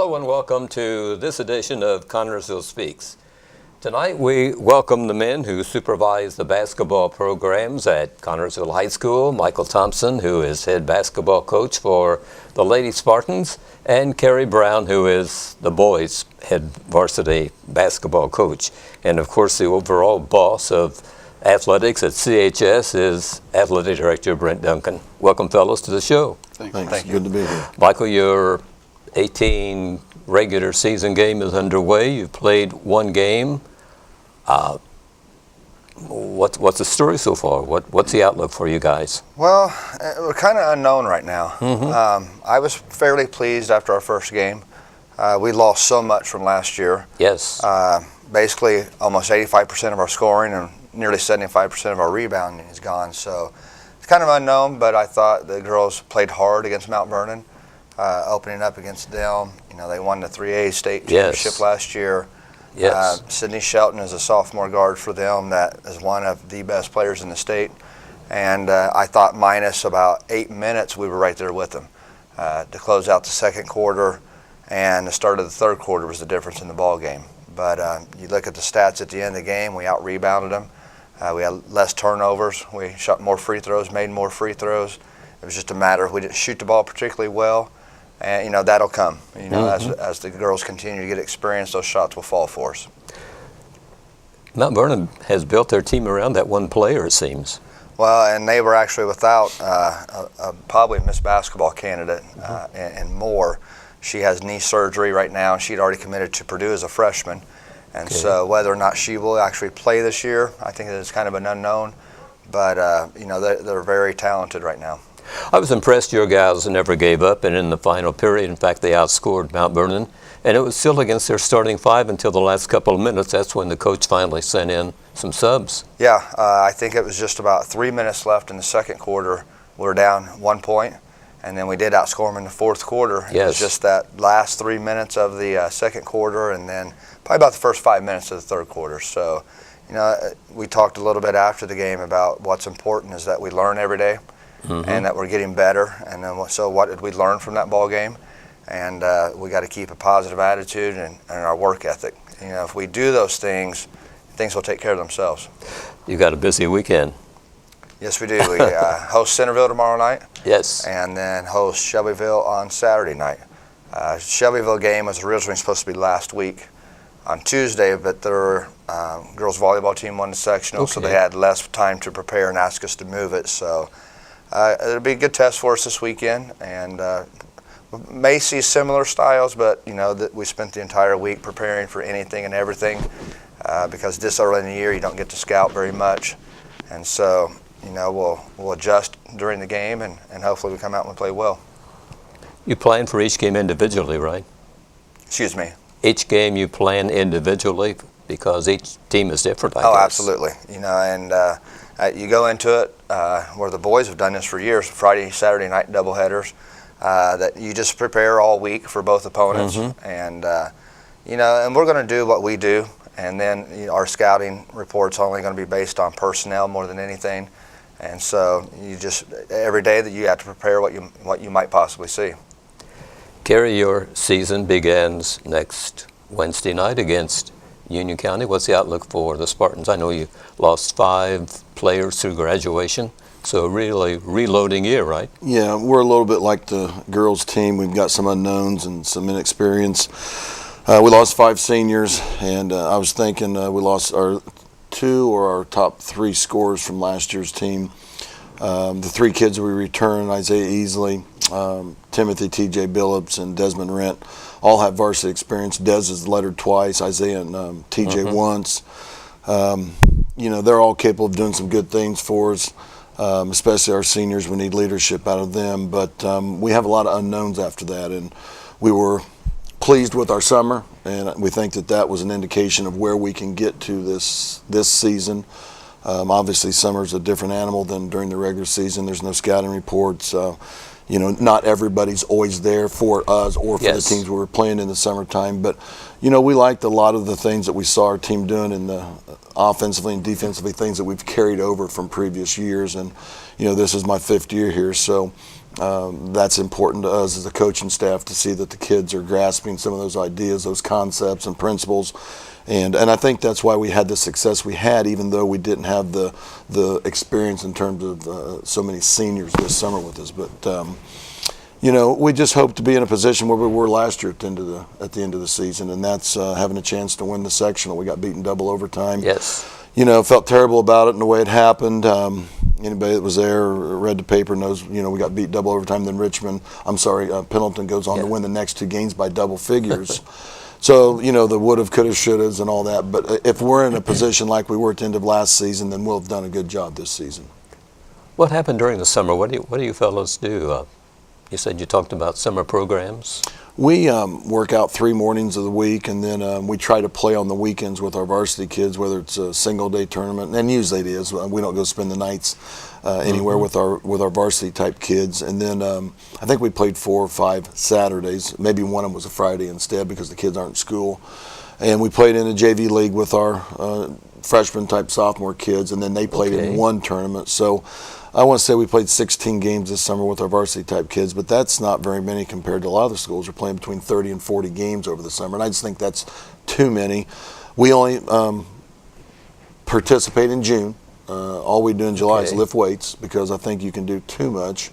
Hello and welcome to this edition of Connersville Speaks. Tonight we welcome the men who supervise the basketball programs at Connersville High School, Michael Thompson, who is head basketball coach for the Lady Spartans, and Kerry Brown, who is the boys' head varsity basketball coach. And of course the overall boss of athletics at CHS is Athletic Director Brent Duncan. Welcome, fellows, to the show. Thanks. Good to be here. Michael, your 18 regular season game is underway. You've played one game. What's the story so far? What's the outlook for you guys? Well, we're kind of unknown right now. I was fairly pleased after our first game. We lost so much from last year. Yes. Basically, almost 85% of our scoring and nearly 75% of our rebounding is gone. So it's kind of unknown, but I thought the girls played hard against Mount Vernon, opening up against them. You know, they won the 3A state championship last year. Yes. Sydney Shelton is a sophomore guard for them that is one of the best players in the state. And I thought minus about 8 minutes, we were right there with them. To close out the second quarter and the start of the third quarter was the difference in the ball game. But you look at the stats at the end of the game, we out-rebounded them. We had less turnovers. We shot more free throws, made more free throws. It was just a matter of we didn't shoot the ball particularly well. And, you know, that'll come. You know, as the girls continue to get experience, those shots will fall for us. Mount Vernon has built their team around that one player, it seems. Well, and they were actually without probably Miss Basketball candidate and more. She has knee surgery right now, and she'd already committed to Purdue as a freshman. And so whether or not she will actually play this year, I think it's kind of an unknown. But, you know, they're very talented right now. I was impressed your guys never gave up, and in the final period, in fact, they outscored Mount Vernon. And it was still against their starting five until the last couple of minutes. That's when the coach finally sent in some subs. Yeah, I think it was just about 3 minutes left in the second quarter. We were down 1 point, and then we did outscore them in the fourth quarter. Yes. It was just that last 3 minutes of the second quarter, and then probably about the first 5 minutes of the third quarter. So, you know, we talked a little bit after the game about what's important is that we learn every day. And that we're getting better. And then, so what did we learn from that ball game? And we got to keep a positive attitude and our work ethic. You know, if we do those things, things will take care of themselves. You got a busy weekend. Yes, we do. We host Centerville tomorrow night. Yes. And then host Shelbyville on Saturday night. Shelbyville game was originally supposed to be last week on Tuesday, but their girls volleyball team won the sectional, so they had less time to prepare and ask us to move it. So. It'll be a good test for us this weekend, and we may see similar styles, but you know that we spent the entire week preparing for anything and everything because this early in the year you don't get to scout very much, and so you know we'll adjust during the game and hopefully we come out and play well. You plan for each game individually, right? Excuse me. Each game you plan individually because each team is different, I guess. Absolutely. You know, and you go into it where the boys have done this for years, Friday, Saturday night doubleheaders, that you just prepare all week for both opponents. And, you know, and we're going to do what we do. And then our scouting report's only going to be based on personnel more than anything. And so you just, every day that you have to prepare what you might possibly see. Kerry, your season begins next Wednesday night against Union County. What's the outlook for the Spartans? I know you lost 5 players through graduation, so really reloading year, right? Yeah, we're a little bit like the girls' team. We've got some unknowns and some inexperience. We lost 5 seniors, and I was thinking we lost our 2 or our top 3 scorers from last year's team. The 3 kids we returned, Isaiah Easley, Timothy T.J. Billups, and Desmond Rent, all have varsity experience. Des is lettered twice, Isaiah and T.J. once. You know, they're all capable of doing some good things for us, especially our seniors. We need leadership out of them. But we have a lot of unknowns after that, and we were pleased with our summer, and we think that that was an indication of where we can get to this season. Obviously, summer's a different animal than during the regular season. There's no scouting reports. You know, not everybody's always there for us or for the teams we were playing in the summertime. But, you know, we liked a lot of the things that we saw our team doing in the offensively and defensively, things that we've carried over from previous years. And, you know, this is my 5th year here. So, That's important to us as a coaching staff to see that the kids are grasping some of those ideas, those concepts and principles. And I think that's why we had the success we had, even though we didn't have the experience in terms of so many seniors this summer with us. But we just hope to be in a position where we were last year at the end of the season, and that's having a chance to win the sectional. We got beaten double overtime. Yes. Felt terrible about it and the way it happened. Anybody that was there or read the paper knows, we got beat double overtime. Then Pendleton goes on to win the next 2 games by double figures. So, the would-have, could-have, should-haves and all that. But if we're in a position like we were at the end of last season, then we'll have done a good job this season. What happened during the summer? What do you fellows do? You said you talked about summer programs. We work out 3 mornings of the week, and then we try to play on the weekends with our varsity kids, whether it's a single-day tournament, and usually it is. We don't go spend the nights anywhere with our varsity-type kids. And then I think we played 4 or 5 Saturdays. Maybe one of them was a Friday instead because the kids aren't in school. And we played in a JV league with our freshman-type sophomore kids, and then they played in one tournament. So I want to say we played 16 games this summer with our varsity-type kids, but that's not very many compared to a lot of the schools are playing between 30 and 40 games over the summer, and I just think that's too many. We only participate in June. All we do in July is lift weights because I think you can do too much.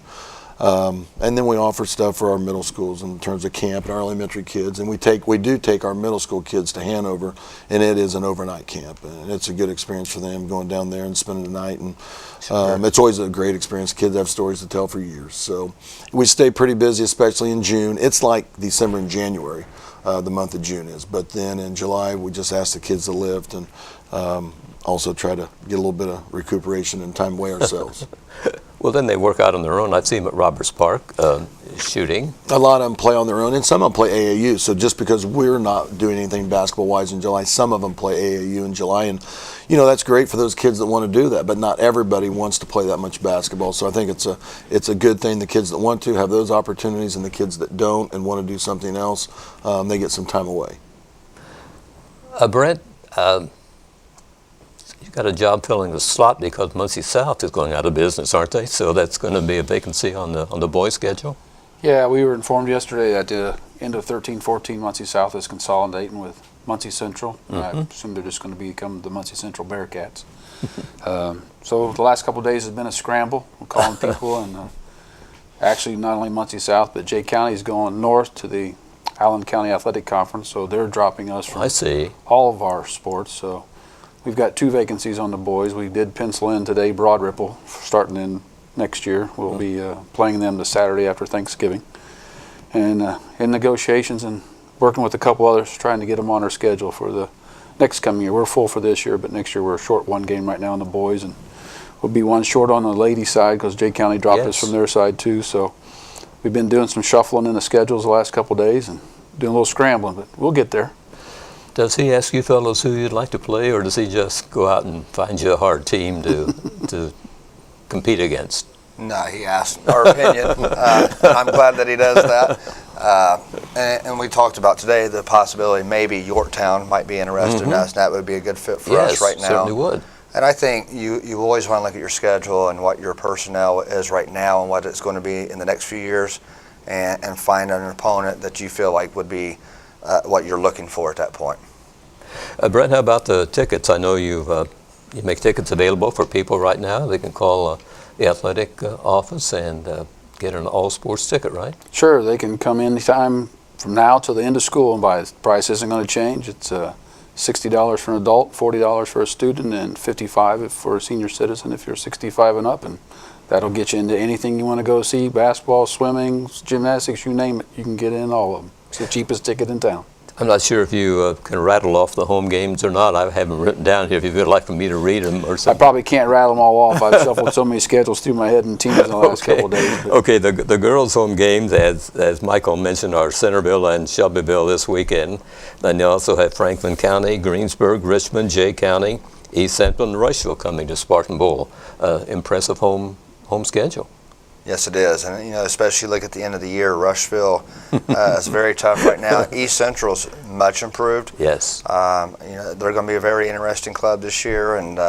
And then we offer stuff for our middle schools in terms of camp and our elementary kids. And we do take our middle school kids to Hanover, and it is an overnight camp. And it's a good experience for them going down there and spending the night. And it's always a great experience. Kids have stories to tell for years. So we stay pretty busy, especially in June. It's like December and January, the month of June is. But then in July, we just ask the kids to lift and also try to get a little bit of recuperation and time away ourselves. Well, then they work out on their own. I've seen them at Roberts Park shooting. A lot of them play on their own, and some of them play AAU. So just because we're not doing anything basketball-wise in July, some of them play AAU in July. And, that's great for those kids that want to do that, but not everybody wants to play that much basketball. So I think it's a good thing. The kids that want to have those opportunities, and the kids that don't and want to do something else, they get some time away. Brent, you've got a job filling the slot because Muncie South is going out of business, aren't they? So that's going to be a vacancy on the boys' schedule? Yeah, we were informed yesterday that the end of 13-14 Muncie South is consolidating with Muncie Central. I assume they're just going to become the Muncie Central Bearcats. So the last couple of days has been a scramble. We're calling people, and actually not only Muncie South, but Jay County is going north to the Allen County Athletic Conference, so they're dropping us from all of our sports. So we've got 2 vacancies on the boys. We did pencil in today Broad Ripple starting in next year. We'll be playing them the Saturday after Thanksgiving. And in negotiations and working with a couple others, trying to get them on our schedule for the next coming year. We're full for this year, but next year we're short 1 game right now on the boys, and we'll be 1 short on the ladies' side because Jay County dropped us from their side too. So we've been doing some shuffling in the schedules the last couple of days and doing a little scrambling, but we'll get there. Does he ask you fellows who you'd like to play, or does he just go out and find you a hard team to compete against? No, he asked our opinion. I'm glad that he does that. And we talked about today the possibility maybe Yorktown might be interested in us, and that would be a good fit for us right now. Yes, certainly would. And I think you always want to look at your schedule and what your personnel is right now and what it's going to be in the next few years, and find an opponent that you feel like would be what you're looking for at that point. Brent, how about the tickets? I know you make tickets available for people right now. They can call the athletic office and get an all-sports ticket, right? Sure, they can come anytime from now till the end of school and buy it. The price isn't going to change. It's $60 for an adult, $40 for a student, and $55 for a senior citizen if you're 65 and up. And that'll get you into anything you want to go see, basketball, swimming, gymnastics, you name it. You can get in all of them. It's the cheapest ticket in town. I'm not sure if you can rattle off the home games or not. I have them written down here if you would like for me to read them or something. I probably can't rattle them all off. I've shuffled so many schedules through my head and teams in the last couple of days. But. Okay, the girls' home games, as Michael mentioned, are Centerville and Shelbyville this weekend. Then you also have Franklin County, Greensburg, Richmond, Jay County, East Central, and Rushville coming to Spartan Bowl. Impressive home schedule. Yes, it is, and especially look at the end of the year. Rushville is very tough right now. East Central's much improved. Yes. They're going to be a very interesting club this year, and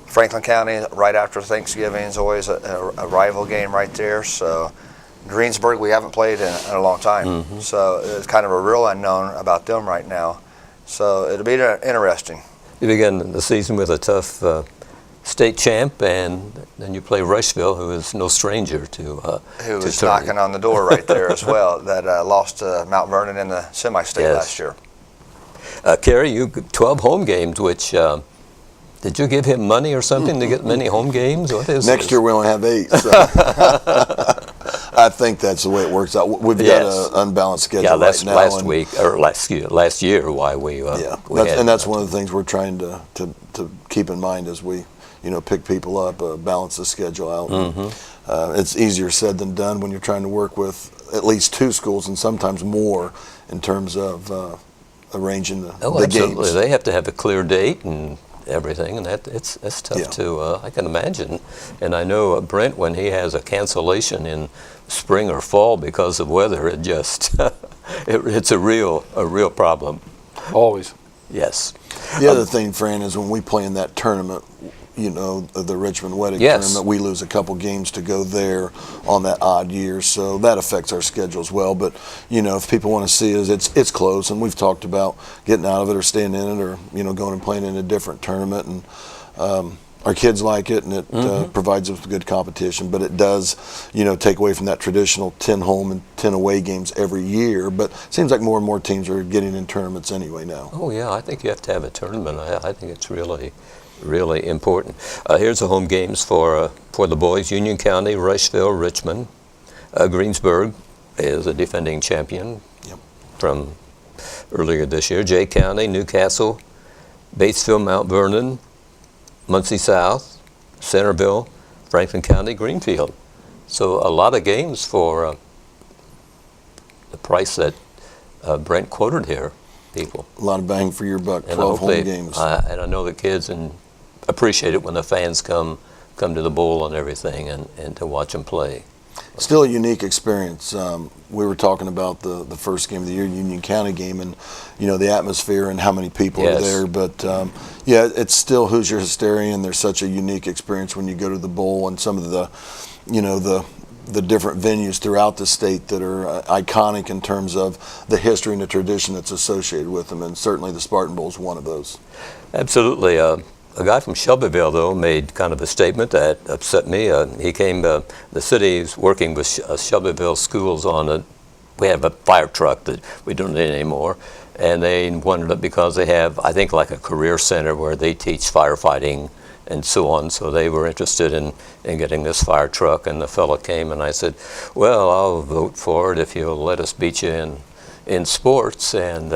Franklin County right after Thanksgiving is always a rival game right there. So Greensburg we haven't played in a long time. So it's kind of a real unknown about them right now. So it'll be interesting. You begin the season with a tough state champ, and then you play Rushville, who is no stranger to who was tourney. knocking on the door right there as well, that lost to Mount Vernon in the semi-state last year. Kerry, you 12 home games, which did you give him money or something to get many home games? What is Next this? year we only have 8. So. I think that's the way it works out. We've got an unbalanced schedule Yeah, that's right now. last year why we that's one of the things we're trying to keep in mind as we pick people up, balance the schedule out. It's easier said than done when you're trying to work with at least 2 schools and sometimes more in terms of arranging the absolutely. games. They have to have a clear date and everything, and that's tough to I can imagine. And I know Brent, when he has a cancellation in spring or fall because of weather, it just it's a real problem. Always. Yes. The other thing, Fran, is when we play in that tournament, the Richmond Wedding tournament, we lose a couple games to go there on that odd year, so that affects our schedule as well. But if people want to see us, it's close, and we've talked about getting out of it or staying in it, or going and playing in a different tournament. And our kids like it, and it provides us with good competition. But it does, take away from that traditional 10 home and 10 away games every year. But it seems like more and more teams are getting in tournaments anyway now. Oh yeah, I think you have to have a tournament. I think it's really important. Here's the home games for the boys: Union County, Rushville, Richmond. Greensburg is a defending champion from earlier this year. Jay County, Newcastle, Batesville, Mount Vernon, Muncie South, Centerville, Franklin County, Greenfield. So a lot of games for the price that Brent quoted here, people. A lot of bang for your buck, 12 home games. And I know the kids appreciate it when the fans come to the bowl and everything, and to watch them play. Still a unique experience. We were talking about the first game of the year, Union County game, and the atmosphere and how many people are there. But it's still Hoosier hysteria, and there's such a unique experience when you go to the bowl and some of the different venues throughout the state that are iconic in terms of the history and the tradition that's associated with them, and certainly the Spartan Bowl is one of those. Absolutely. A guy from Shelbyville, though, made kind of a statement that upset me. He came, the city's working with Shelbyville schools on we have a fire truck that we don't need anymore, and they wanted it because they have, I think, like a career center where they teach firefighting and so on. So they were interested in getting this fire truck, and the fellow came, and I said, well, I'll vote for it if you'll let us beat you in sports. And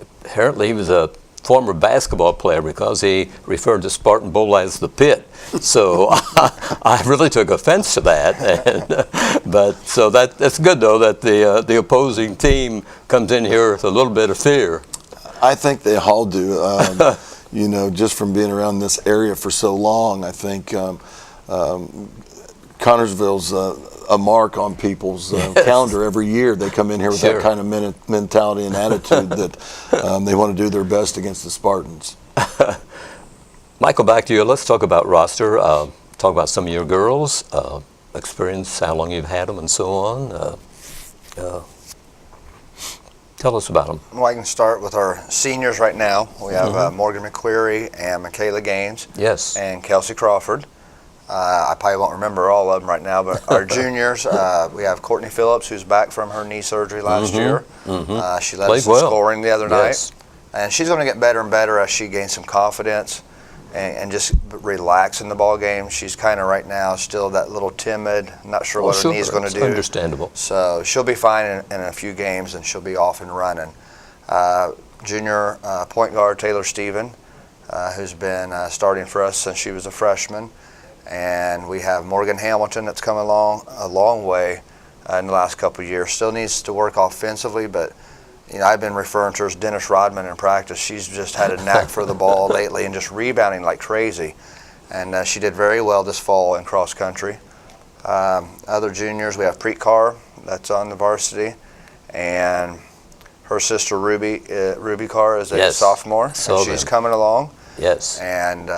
apparently he was a former basketball player because he referred to Spartan Bowl as the pit. So I really took offense to that. But so that's good, though, that the opposing team comes in here with a little bit of fear. I think they all do. Just from being around this area for so long, I think Connersville's a mark on people's calendar every year. They come in here with that kind of mentality and attitude that they want to do their best against the Spartans. Michael, back to you. Let's talk about roster. Talk about some of your girls, experience, how long you've had them, and so on. Tell us about them. Well, I can start with our seniors right now. We have Morgan McQuarrie and Michaela Gaines. Yes. And Kelsey Crawford. I probably won't remember all of them right now, but our juniors, we have Courtney Phillips, who's back from her knee surgery last year. She led us in scoring the other night. And she's going to get better and better as she gains some confidence and just relax in the ball game. She's kind of right now still that little timid, not sure what her knee's going to do. Understandable. So she'll be fine in a few games, and she'll be off and running. Junior point guard Taylor Stephen, who's been starting for us since she was a freshman. And we have Morgan Hamilton that's come along a long way in the last couple of years. Still needs to work offensively, but I've been referring to her as Dennis Rodman in practice. She's just had a knack for the ball lately and just rebounding like crazy. And she did very well this fall in cross country. Other juniors, we have Preet Carr that's on the varsity, and her sister Ruby Carr is a sophomore. And she's coming along. Yes. And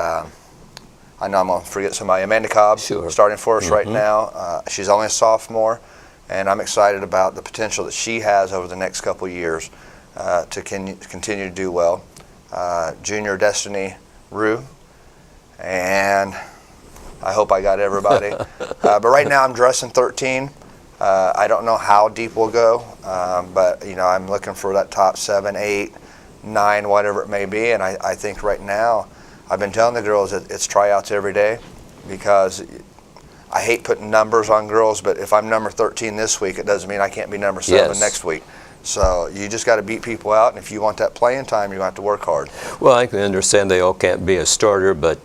I know I'm going to forget somebody. Amanda Cobb, Sure. starting for us right now. She's only a sophomore, and I'm excited about the potential that she has over the next couple of years to continue to do well. Junior Destiny Rue, and I hope I got everybody. But right now I'm dressing 13. I don't know how deep we'll go, but I'm looking for that top 7, 8, 9, whatever it may be. And I think right now, I've been telling the girls that it's tryouts every day, because I hate putting numbers on girls, but if I'm number 13 this week, it doesn't mean I can't be number 7 Yes. next week. So you just got to beat people out, and if you want that playing time, you're going to have to work hard. Well, I can understand they all can't be a starter, but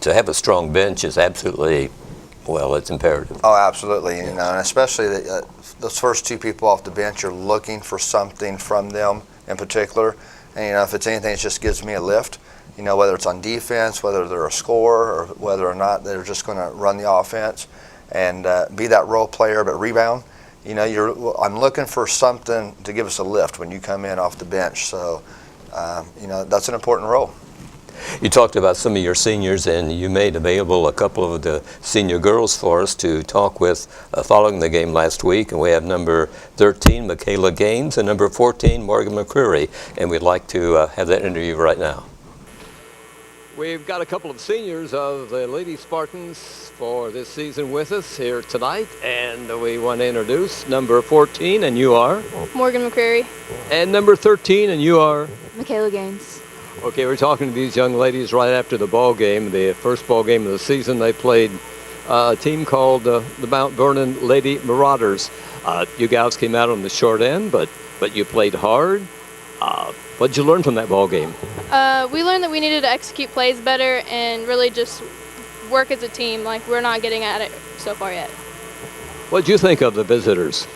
to have a strong bench is absolutely, well, it's imperative. Oh, absolutely. And especially those first 2 people off the bench, you're looking for something from them in particular. And if it's anything, it just gives me a lift. Whether it's on defense, whether they're a scorer, or whether or not they're just going to run the offense and be that role player but rebound. I'm looking for something to give us a lift when you come in off the bench. So, that's an important role. You talked about some of your seniors, and you made available a couple of the senior girls for us to talk with following the game last week. And we have number 13, Michaela Gaines, and number 14, Morgan McCreary. And we'd like to have that interview right now. We've got a couple of seniors of the Lady Spartans for this season with us here tonight. And we want to introduce number 14, and you are? Morgan McCreary. And number 13, and you are? Michaela Gaines. Okay, we're talking to these young ladies right after the ball game, the first ball game of the season. They played a team called the Mount Vernon Lady Marauders. You guys came out on the short end, but you played hard. What did you learn from that ball game? We learned that we needed to execute plays better and really just work as a team. Like, we're not getting at it so far yet. What did you think of the visitors?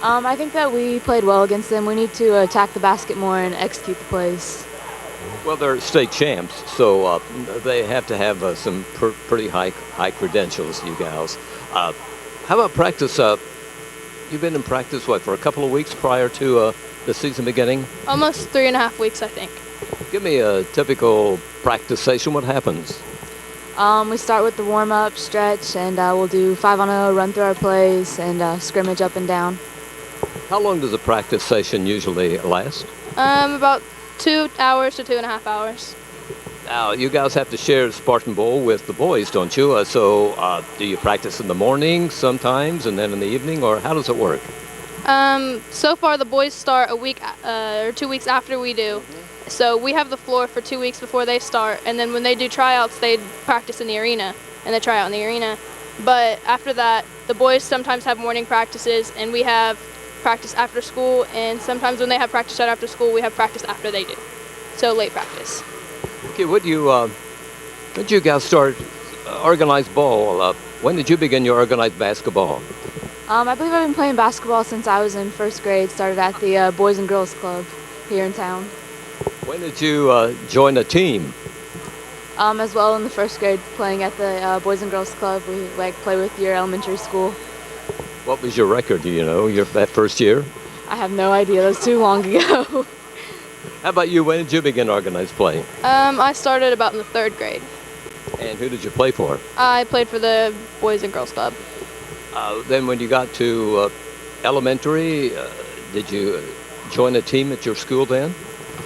I think that we played well against them. We need to attack the basket more and execute the plays. Well, they're state champs, so they have to have some pretty high credentials, you gals. How about practice? You've been in practice, for a couple of weeks prior to the season beginning? Almost 3.5 weeks, I think. Give me a typical practice session. What happens? We start with the warm-up, stretch, and we'll do 5-on-0, run through our plays, and scrimmage up and down. How long does a practice session usually last? About 2 hours to 2.5 hours. Now, you guys have to share the Spartan Bowl with the boys, don't you? So do you practice in the morning sometimes and then in the evening, or how does it work? So far, the boys start a week or 2 weeks after we do. So we have the floor for 2 weeks before they start, and then when they do tryouts, they practice in the arena, and they try out in the arena. But after that, the boys sometimes have morning practices, and we have practice after school, and sometimes when they have practice right after school, we have practice after they do. So late practice. Okay, when did you guys start organized ball? When did you begin your organized basketball? I believe I've been playing basketball since I was in first grade. Started at the Boys and Girls Club here in town. When did you join a team? As well in the first grade, playing at the Boys and Girls Club. We play with your elementary school. What was your record, do you know, that first year? I have no idea. That was too long ago. How about you? When did you begin organized play? I started about in the 3rd grade. And who did you play for? I played for the Boys and Girls Club. Then when you got to elementary, did you join a team at your school then?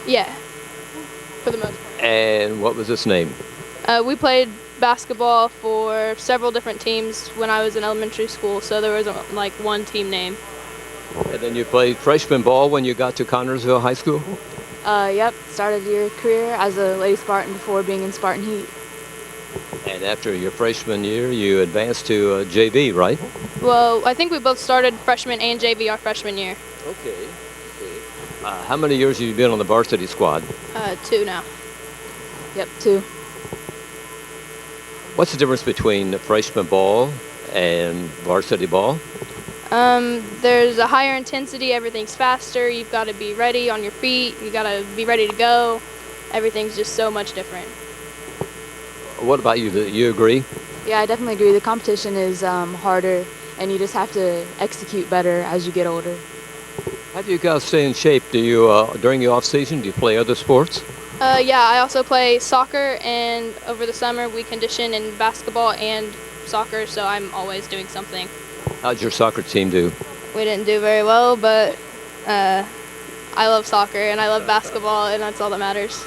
Yeah, for the most part. And what was its name? We played basketball for several different teams when I was in elementary school, so there wasn't one team name. And then you played freshman ball when you got to Connersville High School? Yep, started your career as a Lady Spartan before being in Spartan Heat. And after your freshman year, you advanced to JV, right? Well, I think we both started freshman and JV our freshman year. Okay. How many years have you been on the varsity squad? 2 now. Yep, 2. What's the difference between freshman ball and varsity ball? There's a higher intensity, everything's faster, you've got to be ready on your feet, you got to be ready to go. Everything's just so much different. What about you? Do you agree? Yeah, I definitely agree. The competition is harder, and you just have to execute better as you get older. How do you guys stay in shape? Do you, during the off season, do you play other sports? Yeah, I also play soccer, and over the summer we condition in basketball and soccer, so I'm always doing something. How'd your soccer team do? We didn't do very well, but I love soccer and I love basketball, and that's all that matters.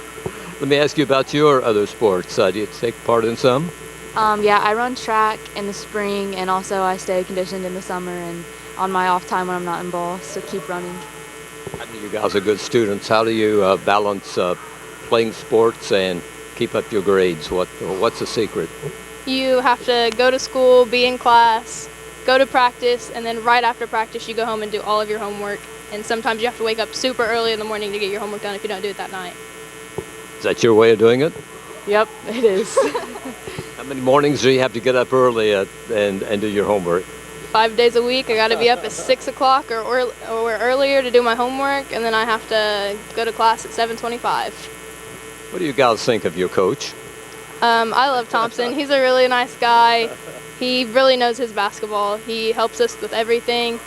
Let me ask you about your other sports. Do you take part in some? Yeah, I run track in the spring, and also I stay conditioned in the summer and on my off time when I'm not in ball, so keep running. I mean, you guys are good students. How do you balance playing sports and keep up your grades? What's the secret? You have to go to school, be in class, go to practice, and then right after practice you go home and do all of your homework. And sometimes you have to wake up super early in the morning to get your homework done if you don't do it that night. Is that your way of doing it? Yep, it is. How many mornings do you have to get up early and do your homework? 5 days a week, I got to be up at 6 o'clock or earlier to do my homework, and then I have to go to class at 7:25. What do you guys think of your coach? I love Thompson. He's a really nice guy. He really knows his basketball. He helps us with everything,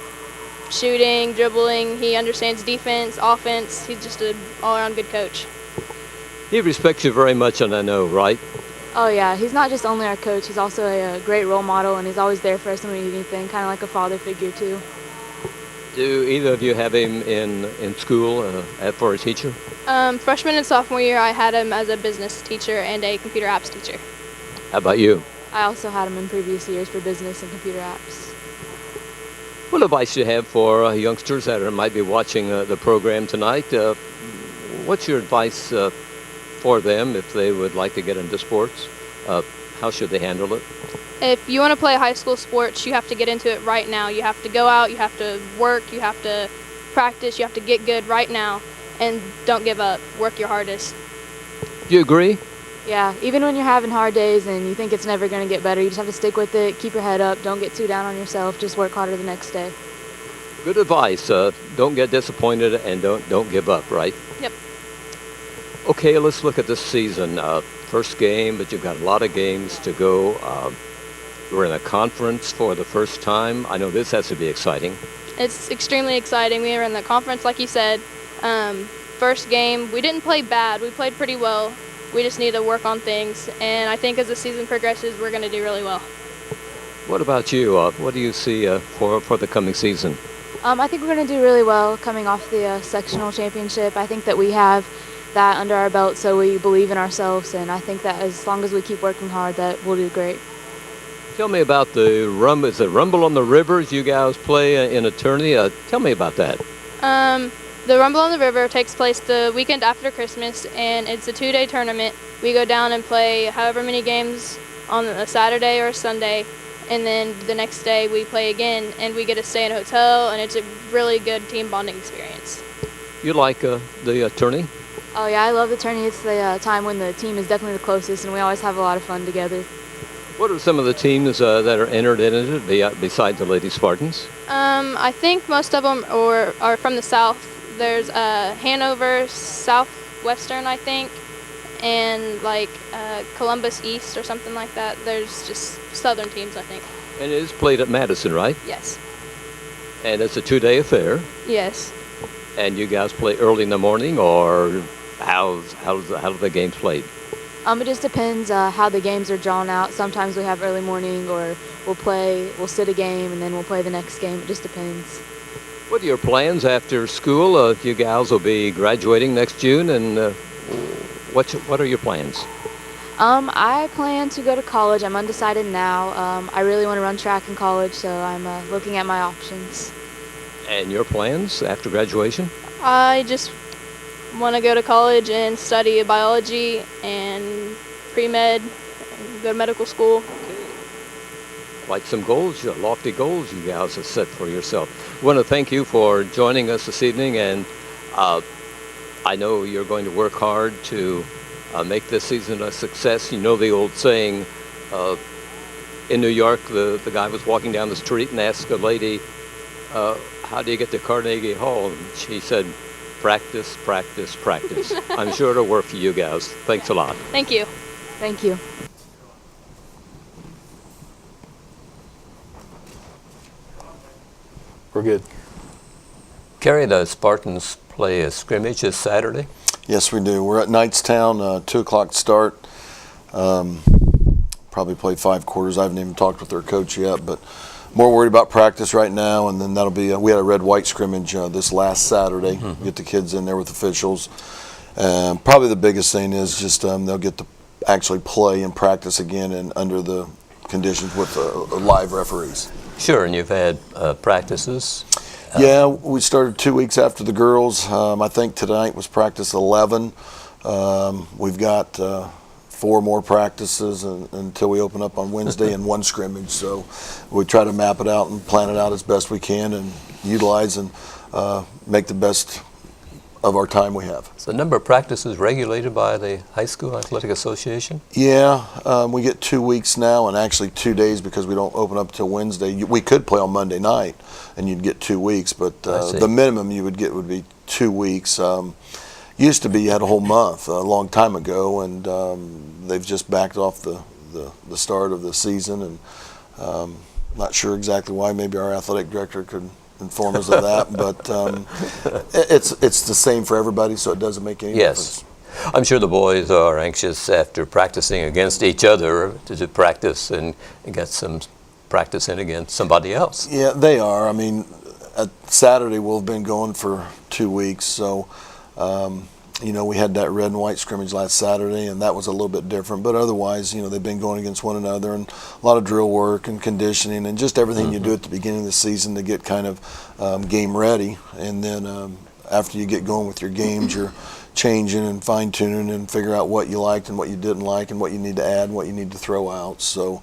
shooting, dribbling. He understands defense, offense. He's just an all-around good coach. He respects you very much, and I know, right? Oh yeah, he's not just only our coach, he's also a great role model, and he's always there for us when we need anything, kind of like a father figure too. Do either of you have him in school for a teacher? Freshman and sophomore year, I had him as a business teacher and a computer apps teacher. How about you? I also had him in previous years for business and computer apps. What advice do you have for youngsters that might be watching the program tonight? What's your advice for them if they would like to get into sports? How should they handle it? If you want to play high school sports, you have to get into it right now. You have to go out, you have to work, you have to practice, you have to get good right now, and don't give up. Work your hardest. Do you agree? Yeah, even when you're having hard days and you think it's never going to get better, you just have to stick with it, keep your head up, don't get too down on yourself, just work harder the next day. Good advice. Don't get disappointed and don't give up, right? Yep. Okay, let's look at this season. First game, but you've got a lot of games to go. We're in a conference for the first time. I know this has to be exciting. It's extremely exciting. We were in the conference, like you said. First game, we didn't play bad. We played pretty well. We just need to work on things, and I think as the season progresses, we're going to do really well. What about you? What do you see for the coming season? I think we're going to do really well coming off the sectional championship. I think that we have that under our belt, so we believe in ourselves, and I think that as long as we keep working hard, that we'll do great. Tell me about the Rumble. Is it Rumble on the Rivers you guys play in a tourney? Tell me about that. The Rumble on the River takes place the weekend after Christmas, and it's a 2-day tournament. We go down and play however many games on a Saturday or a Sunday, and then the next day we play again, and we get to stay in a hotel, and it's a really good team bonding experience. You like the tourney? Oh yeah, I love the tourney. It's the time when the team is definitely the closest, and we always have a lot of fun together. What are some of the teams that are entered in it besides the Lady Spartans? I think most of them are from the South. There's Hanover, Southwestern, I think, and like Columbus East or something like that. There's just Southern teams, I think. And it is played at Madison, right? Yes. And it's a 2-day affair. Yes. And you guys play early in the morning, or how do the games played? It just depends how the games are drawn out. Sometimes we have early morning, or we'll sit a game and then we'll play the next game. It just depends. What are your plans after school? You gals will be graduating next June, and what are your plans? I plan to go to college. I'm undecided now. I really want to run track in college, so I'm looking at my options. And your plans after graduation? I just want to go to college and study biology and pre-med and go to medical school. Quite some goals, lofty goals you guys have set for yourself. I want to thank you for joining us this evening, and I know you're going to work hard to make this season a success. You know the old saying, in New York, the guy was walking down the street and asked a lady, how do you get to Carnegie Hall? And she said, practice, practice, practice. I'm sure it'll work for you guys. Thanks a lot. Thank you. Thank you. We're good. Kerry, the Spartans play a scrimmage this Saturday. Yes, we do. We're at Knightstown, 2 o'clock start. Probably play 5 quarters. I haven't even talked with their coach yet, but more worried about practice right now. And then that'll be, we had a red-white scrimmage this last Saturday. Get the kids in there with officials. Probably the biggest thing is just they'll get to actually play and practice again and under the conditions with live referees. Sure, and you've had practices. Yeah, we started 2 weeks after the girls. I think tonight was practice 11. We've got 4 more practices until we open up on Wednesday and 1 scrimmage. So we try to map it out and plan it out as best we can and utilize and make the best of our time we have. So the number of practices regulated by the High School Athletic Association? Yeah, we get 2 weeks now and actually 2 days because we don't open up till Wednesday. We could play on Monday night and you'd get 2 weeks, but the minimum you would get would be 2 weeks. Used to be you had a whole month a long time ago, and they've just backed off the start of the season, and not sure exactly why. Maybe our athletic director could inform us of that, but it's the same for everybody, so it doesn't make any difference. I'm sure the boys are anxious after practicing against each other to do practice and get some practice in against somebody else. Yeah, they are. I mean, Saturday we've been going for 2 weeks, so you know, we had that red and white scrimmage last Saturday, and that was a little bit different. But otherwise, you know, they've been going against one another, and a lot of drill work and conditioning and just everything you do at the beginning of the season to get kind of game ready. And then after you get going with your games, you're changing and fine-tuning and figure out what you liked and what you didn't like and what you need to add and what you need to throw out. So,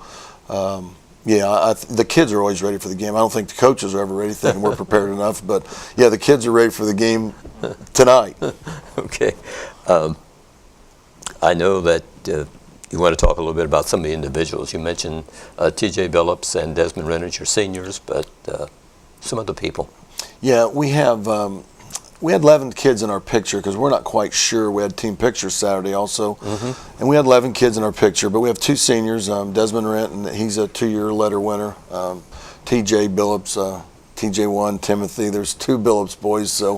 yeah, the kids are always ready for the game. I don't think the coaches are ever ready thinking we're prepared enough. But, yeah, the kids are ready for the game tonight. Okay. I know that you want to talk a little bit about some of the individuals. You mentioned T.J. Billups and Desmond Renner, your seniors, but some other people. Yeah, we have we had 11 kids in our picture because we're not quite sure. We had team pictures Saturday also, and we had 11 kids in our picture. But we have 2 seniors, Desmond Renton, he's a 2-year letter winner. T.J. Billups, TJ1, Timothy. There's 2 Billups boys, so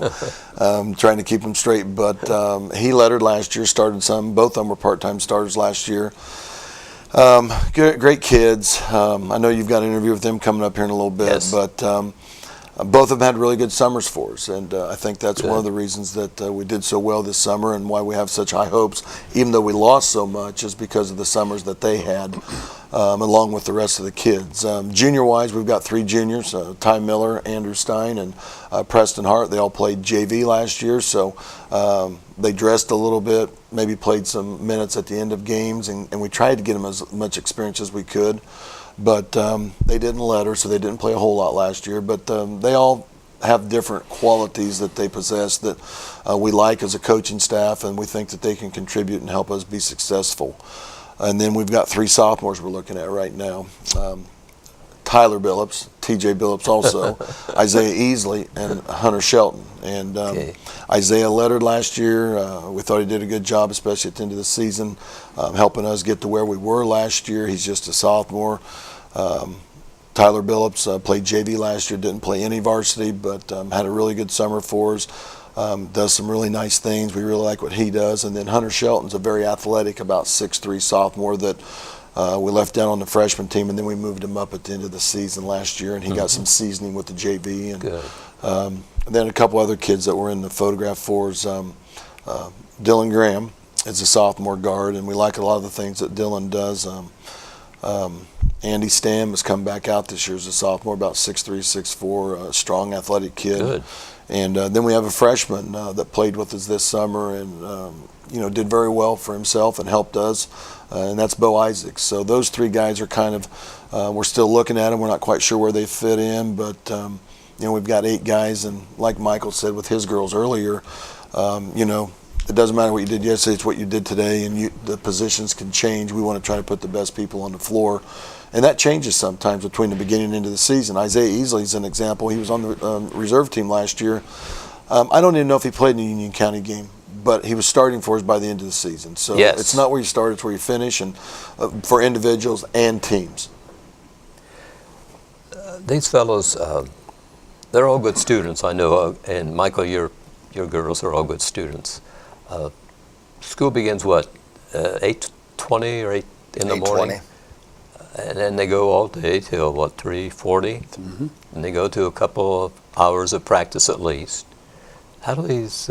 trying to keep them straight. But he lettered last year, started some. Both of them were part-time starters last year. Great kids. I know you've got an interview with them coming up here in a little bit, but both of them had really good summers for us, and I think that's one of the reasons that we did so well this summer and why we have such high hopes, even though we lost so much, is because of the summers that they had, along with the rest of the kids. Junior-wise, we've got 3 juniors, Ty Miller, Andrew Stein, and Preston Hart. They all played JV last year, so they dressed a little bit, maybe played some minutes at the end of games, and we tried to get them as much experience as we could. But they didn't let her, so they didn't play a whole lot last year. But they all have different qualities that they possess that we like as a coaching staff, and we think that they can contribute and help us be successful. And then we've got 3 sophomores we're looking at right now. Tyler Billups, T.J. Billups also, Isaiah Easley, and Hunter Shelton. And Isaiah lettered last year. We thought he did a good job, especially at the end of the season, helping us get to where we were last year. He's just a sophomore. Tyler Billups played JV last year, didn't play any varsity, but had a really good summer for us. Does some really nice things. We really like what he does. And then Hunter Shelton's a very athletic, about 6'3" sophomore that we left down on the freshman team, and then we moved him up at the end of the season last year, and he got some seasoning with the JV. And then a couple other kids that were in the photograph for us. Dylan Graham is a sophomore guard, and we like a lot of the things that Dylan does. Andy Stam has come back out this year as a sophomore, about 6'3", 6'4", strong athletic kid. Good. And then we have a freshman that played with us this summer and did very well for himself and helped us, and that's Bo Isaacs. So those 3 guys are kind of, we're still looking at them. We're not quite sure where they fit in, but we've got 8 guys, and like Michael said with his girls earlier, it doesn't matter what you did yesterday, it's what you did today, and the positions can change. We want to try to put the best people on the floor. And that changes sometimes between the beginning and end of the season. Isaiah Easley is an example. He was on the reserve team last year. I don't even know if he played in the Union County game, but he was starting for us by the end of the season. So it's not where you start, it's where you finish, and for individuals and teams. These fellows, they're all good students, I know. And Michael, your girls are all good students. School begins what, 8:20 or 8 in the morning? 8:20. And then they go all day till what, 3:40? Mm-hmm. And they go to a couple of hours of practice at least. How do these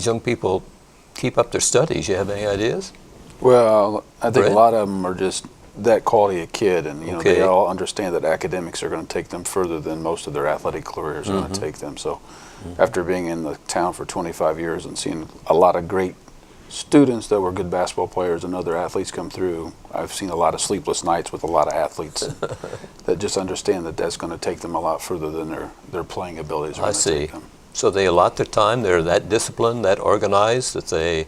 young people keep up their studies? You have any ideas? Well, I think Brett? a lot of them are just that quality of kid, and Okay. they all understand that academics are going to take them further than most of their athletic careers are going to take them. So, after being in the town for 25 years and seeing a lot of great students that were good basketball players and other athletes come through, I've seen a lot of sleepless nights with a lot of athletes that just understand that that's going to take them a lot further than their playing abilities are I going to see. take them. So they allot their time, they're that disciplined, that organized, that they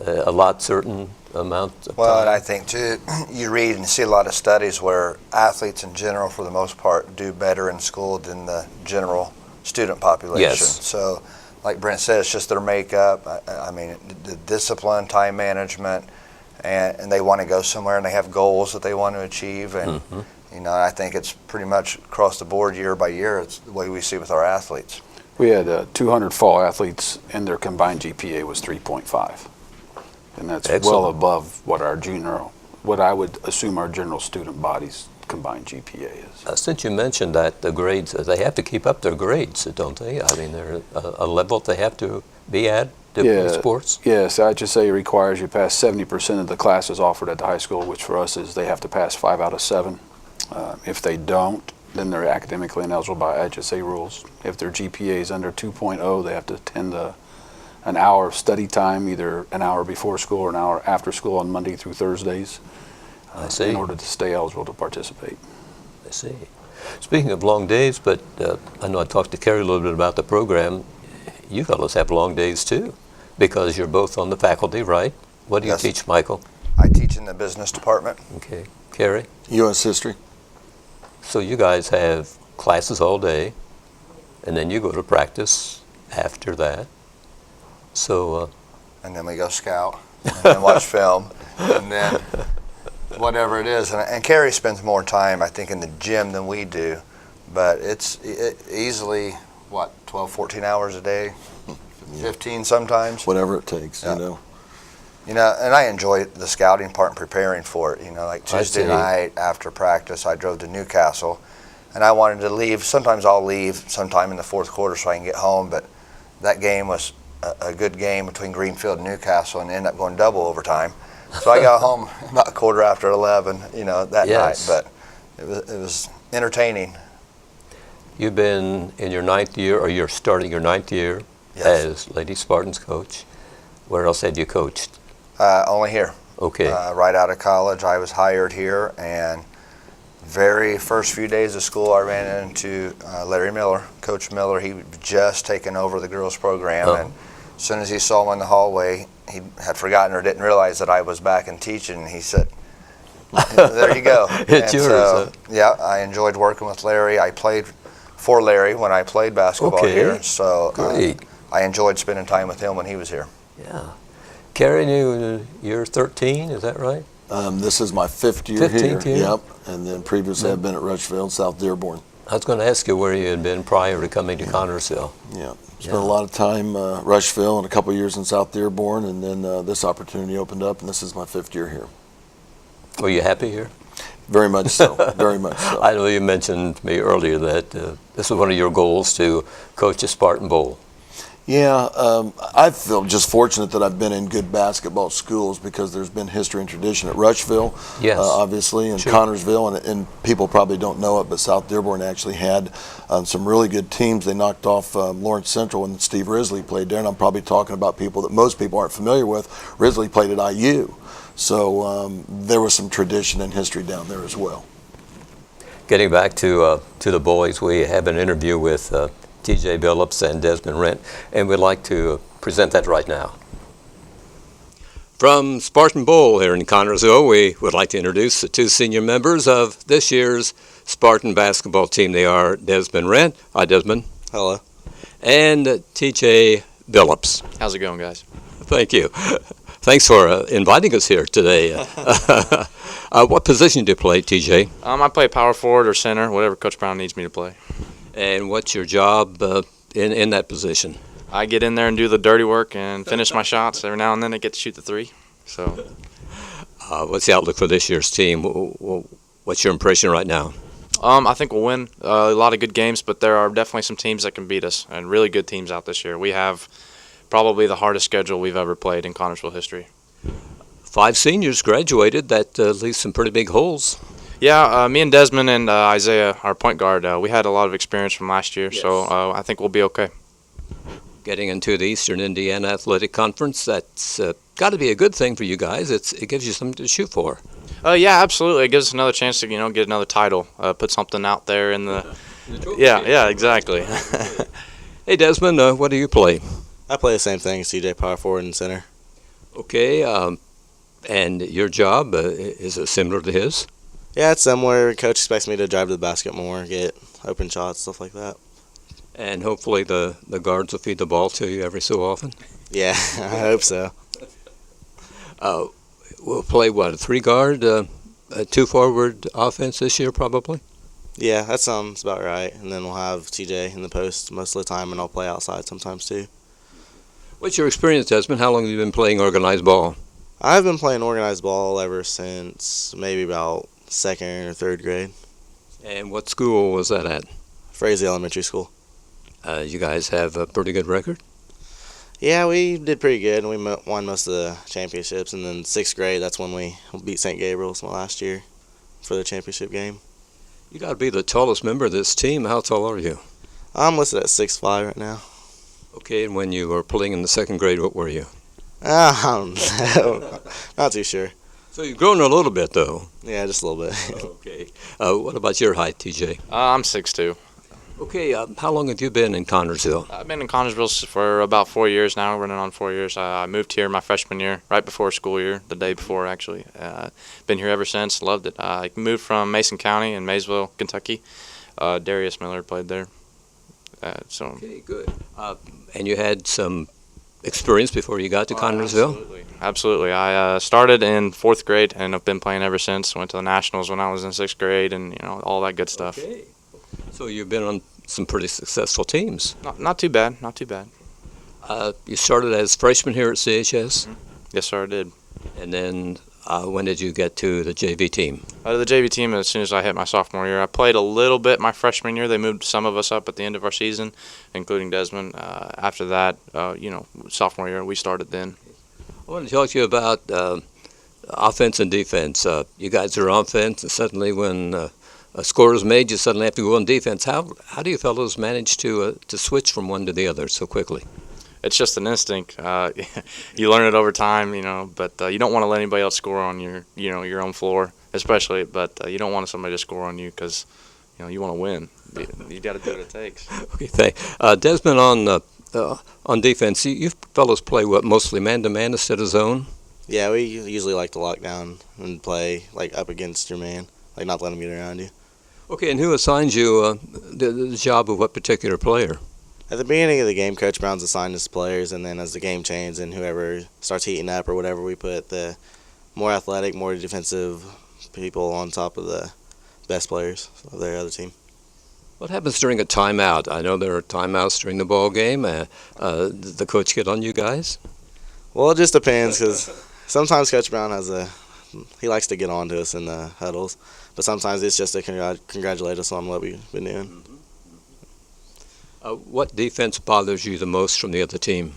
allot certain amount of Well, and time? I think too, you read and see a lot of studies where athletes in general, for the most part, do better in school than the general student population. Yes. So, like Brent said, it's just their makeup. I mean, the discipline, time management, and they want to go somewhere and they have goals that they want to achieve. And I think it's pretty much across the board, year by year. It's the way we see with our athletes. We had 200 fall athletes, and their combined GPA was 3.5. And that's Excellent. well above what what I would assume our general student body's combined GPA is. Since you mentioned that, the grades, they have to keep up their grades, don't they? I mean, they're a level they have to be at to play sports? Yes, I'd just say it requires you pass 70% of the classes offered at the high school, which for us is they have to pass 5 out of 7. If they don't, then they're academically ineligible by HSA rules. If their GPA is under 2.0, they have to attend an hour of study time, either an hour before school or an hour after school on Monday through Thursdays, I see. in order to stay eligible to participate. I see. Speaking of long days, but I know I talked to Kerry a little bit about the program. You fellows have long days too, because you're both on the faculty, right? What do you Yes. teach, Michael? I teach in the business department. Okay. Kerry? U.S. history. So you guys have classes all day, and then you go to practice after that. So, And then we go scout and then watch film and then whatever it is. And Carrie spends more time, I think, in the gym than we do. But it's easily, 12, 14 hours a day? 15 sometimes? Whatever it takes, Yeah. you know. And I enjoy the scouting part and preparing for it. Like Tuesday see. night after practice, I drove to Newcastle. And I wanted to leave. Sometimes I'll leave sometime in the fourth quarter so I can get home. But that game was a good game between Greenfield and Newcastle and ended up going double overtime. So I got home about 11:15, that Yes. night. But it was entertaining. you've been in your 9th year, or you're starting your 9th year Yes. as Lady Spartans coach. Where else had you coached? Only here. Okay. Right out of college, I was hired here, and very first few days of school, I ran into Larry Miller, Coach Miller. He had just taken over the girls program, and as soon as he saw me in the hallway, he had forgotten or didn't realize that I was back and teaching. And he said, "There you go." It's and yours, so, huh? yeah, I enjoyed working with Larry. I played for Larry when I played basketball Okay. here, so Great. I enjoyed spending time with him when he was here. Yeah. Kerry, you're 13, is that right? This is my 5th year 15th here. year? Yep. And then previously I've been at Rushville, South Dearborn. I was going to ask you where you had been prior to coming to Connersville. Yeah. Spent a lot of time Rushville and a couple years in South Dearborn, and then this opportunity opened up, and this is my 5th year here. Were you happy here? Very much so. Very much so. I know you mentioned to me earlier that this was one of your goals to coach a Spartan Bowl. Yeah, I feel just fortunate that I've been in good basketball schools because there's been history and tradition at Rushville, Yes. obviously, and Sure. Connersville, and people probably don't know it, but South Dearborn actually had some really good teams. They knocked off Lawrence Central when Steve Risley played there, and I'm probably talking about people that most people aren't familiar with. Risley played at IU, so there was some tradition and history down there as well. Getting back to the boys, we have an interview with TJ Billups and Desmond Rent, and we'd like to present that right now. From Spartan Bowl here in Connersville, we would like to introduce the 2 senior members of this year's Spartan basketball team. They are Desmond Rent. Hi, Desmond. Hello. And TJ Billups. How's it going, guys? Thank you. Thanks for inviting us here today. What position do you play, TJ? I play power forward or center, whatever Coach Brown needs me to play. And what's your job in that position? I get in there and do the dirty work and finish my shots. Every now and then I get to shoot the three. So, What's the outlook for this year's team? What's your impression right now? I think we'll win a lot of good games, but there are definitely some teams that can beat us, and really good teams out this year. We have probably the hardest schedule we've ever played in Connersville history. 5 seniors graduated. That leaves some pretty big holes. Yeah, me and Desmond and Isaiah, our point guard, we had a lot of experience from last year, so I think we'll be okay. Getting into the Eastern Indiana Athletic Conference, that's got to be a good thing for you guys. It gives you something to shoot for. Yeah, absolutely. It gives us another chance to get another title, put something out there in the. Yeah, exactly. Hey, Desmond, what do you play? I play the same thing, CJ, power forward and center. Okay, and your job, is it similar to his? Yeah, it's similar. Coach expects me to drive to the basket more, get open shots, stuff like that. And hopefully the guards will feed the ball to you every so often? Yeah, I hope so. We'll play, what, a 3-guard, a 2-forward offense this year probably? Yeah, that sounds about right. And then we'll have TJ in the post most of the time, and I'll play outside sometimes too. What's your experience, Desmond? How long have you been playing organized ball? I've been playing organized ball ever since maybe about 2nd or 3rd grade. And what school was that at? Frazee Elementary School. You guys have a pretty good record? Yeah, we did pretty good. We won most of the championships. And then 6th grade, that's when we beat St. Gabriel's last year for the championship game. You got to be the tallest member of this team. How tall are you? I'm listed at 6'5" right now. Okay, and when you were playing in the 2nd grade, what were you? Not too sure. So you've grown a little bit, though. Yeah, just a little bit. Okay. What about your height, TJ? I'm 6'2". Okay, how long have you been in Connersville? I've been in Connersville for about 4 years now, running on 4 years. I moved here my freshman year, right before school year, the day before actually. Been here ever since, loved it. I moved from Mason County in Maysville, Kentucky. Darius Miller played there. Okay, good. And you had some experience before you got to Connersville? Absolutely. I started in 4th grade and I've been playing ever since. Went to the Nationals when I was in 6th grade and all that good stuff. Okay. So you've been on some pretty successful teams. Not too bad, not too bad. You started as freshman here at CHS? Mm-hmm. Yes, sir, I did. And then when did you get to the JV team? The JV team as soon as I hit my sophomore year. I played a little bit my freshman year. They moved some of us up at the end of our season, including Desmond. After that, sophomore year, we started then. I want to talk to you about offense and defense. You guys are on offense, and suddenly when a score is made, you suddenly have to go on defense. How do you fellows manage to switch from one to the other so quickly? It's just an instinct. You learn it over time, but you don't want to let anybody else score on your own floor, especially. But you don't want somebody to score on you because you want to win. You got to do what it takes. Okay, thanks. Desmond, on defense, you fellows play what, mostly man-to-man instead of zone? Yeah, we usually like to lock down and play like up against your man, like not let him get around you. Okay, and who assigns you the job of what particular player? At the beginning of the game, Coach Brown's assigned us players, and then as the game changes and whoever starts heating up or whatever, we put the more athletic, more defensive people on top of the best players of their other team. What happens during a timeout? I know there are timeouts during the ball game. Did the coach get on you guys? Well, it just depends because sometimes Coach Brown he likes to get on to us in the huddles, but sometimes it's just to congratulate us on what we've been doing. What defense bothers you the most from the other team?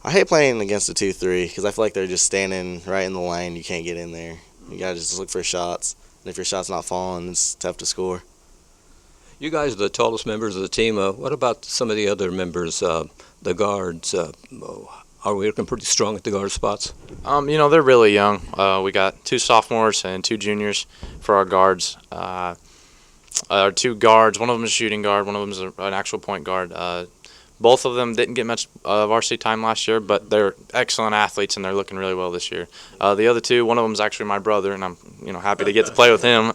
I hate playing against a 2-3 because I feel like they're just standing right in the lane. You can't get in there. You got to just look for shots, and if your shot's not falling, it's tough to score. You guys are the tallest members of the team. What about some of the other members, the guards? Are we looking pretty strong at the guard spots? They're really young. We got 2 sophomores and 2 juniors for our guards. Our 2 guards, one of them is a shooting guard, one of them is an actual point guard. Both of them didn't get much varsity time last year, but they're excellent athletes and they're looking really well this year. The other 2, one of them is actually my brother, and I'm happy to get to play with him.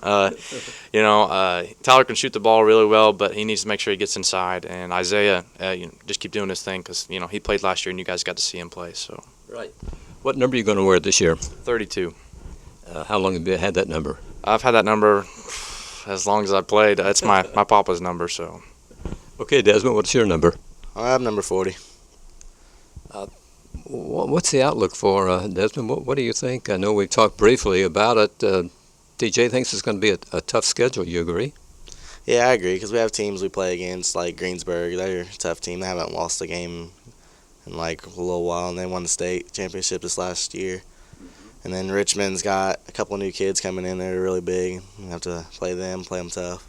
Tyler can shoot the ball really well, but he needs to make sure he gets inside. And Isaiah, just keep doing his thing because he played last year and you guys got to see him play. So. Right. What number are you going to wear this year? 32. How long have you had that number? I've had that number as long as I played. It's my papa's number. So. Okay, Desmond, what's your number? I have number 40. What's the outlook for Desmond? What do you think? I know we talked briefly about it. DJ thinks it's going to be a tough schedule. You agree? Yeah, I agree, because we have teams we play against, like Greensburg. They're a tough team. They haven't lost a game in like a little while, and they won the state championship this last year. And then Richmond's got a couple of new kids coming in. They're really big. We have to play them tough.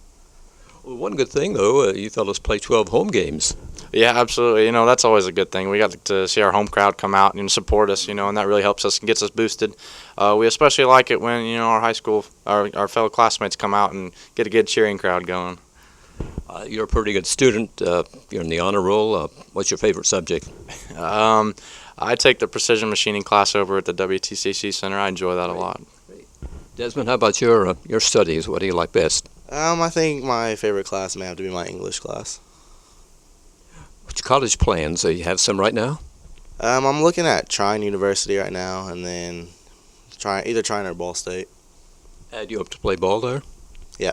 Well, one good thing, though, you fellas play 12 home games. Yeah, absolutely. That's always a good thing. We got to see our home crowd come out and support us, and that really helps us and gets us boosted. We especially like it when, our high school, our fellow classmates come out and get a good cheering crowd going. You're a pretty good student. You're in the honor roll. What's your favorite subject? I take the precision machining class over at the WTCC Center. I enjoy that a lot. Desmond, how about your studies? What do you like best? I think my favorite class may have to be my English class. What's your college plans? You have some right now? I'm looking at Trine University right now, and then either Trine or Ball State. Do you hope to play ball there? Yeah,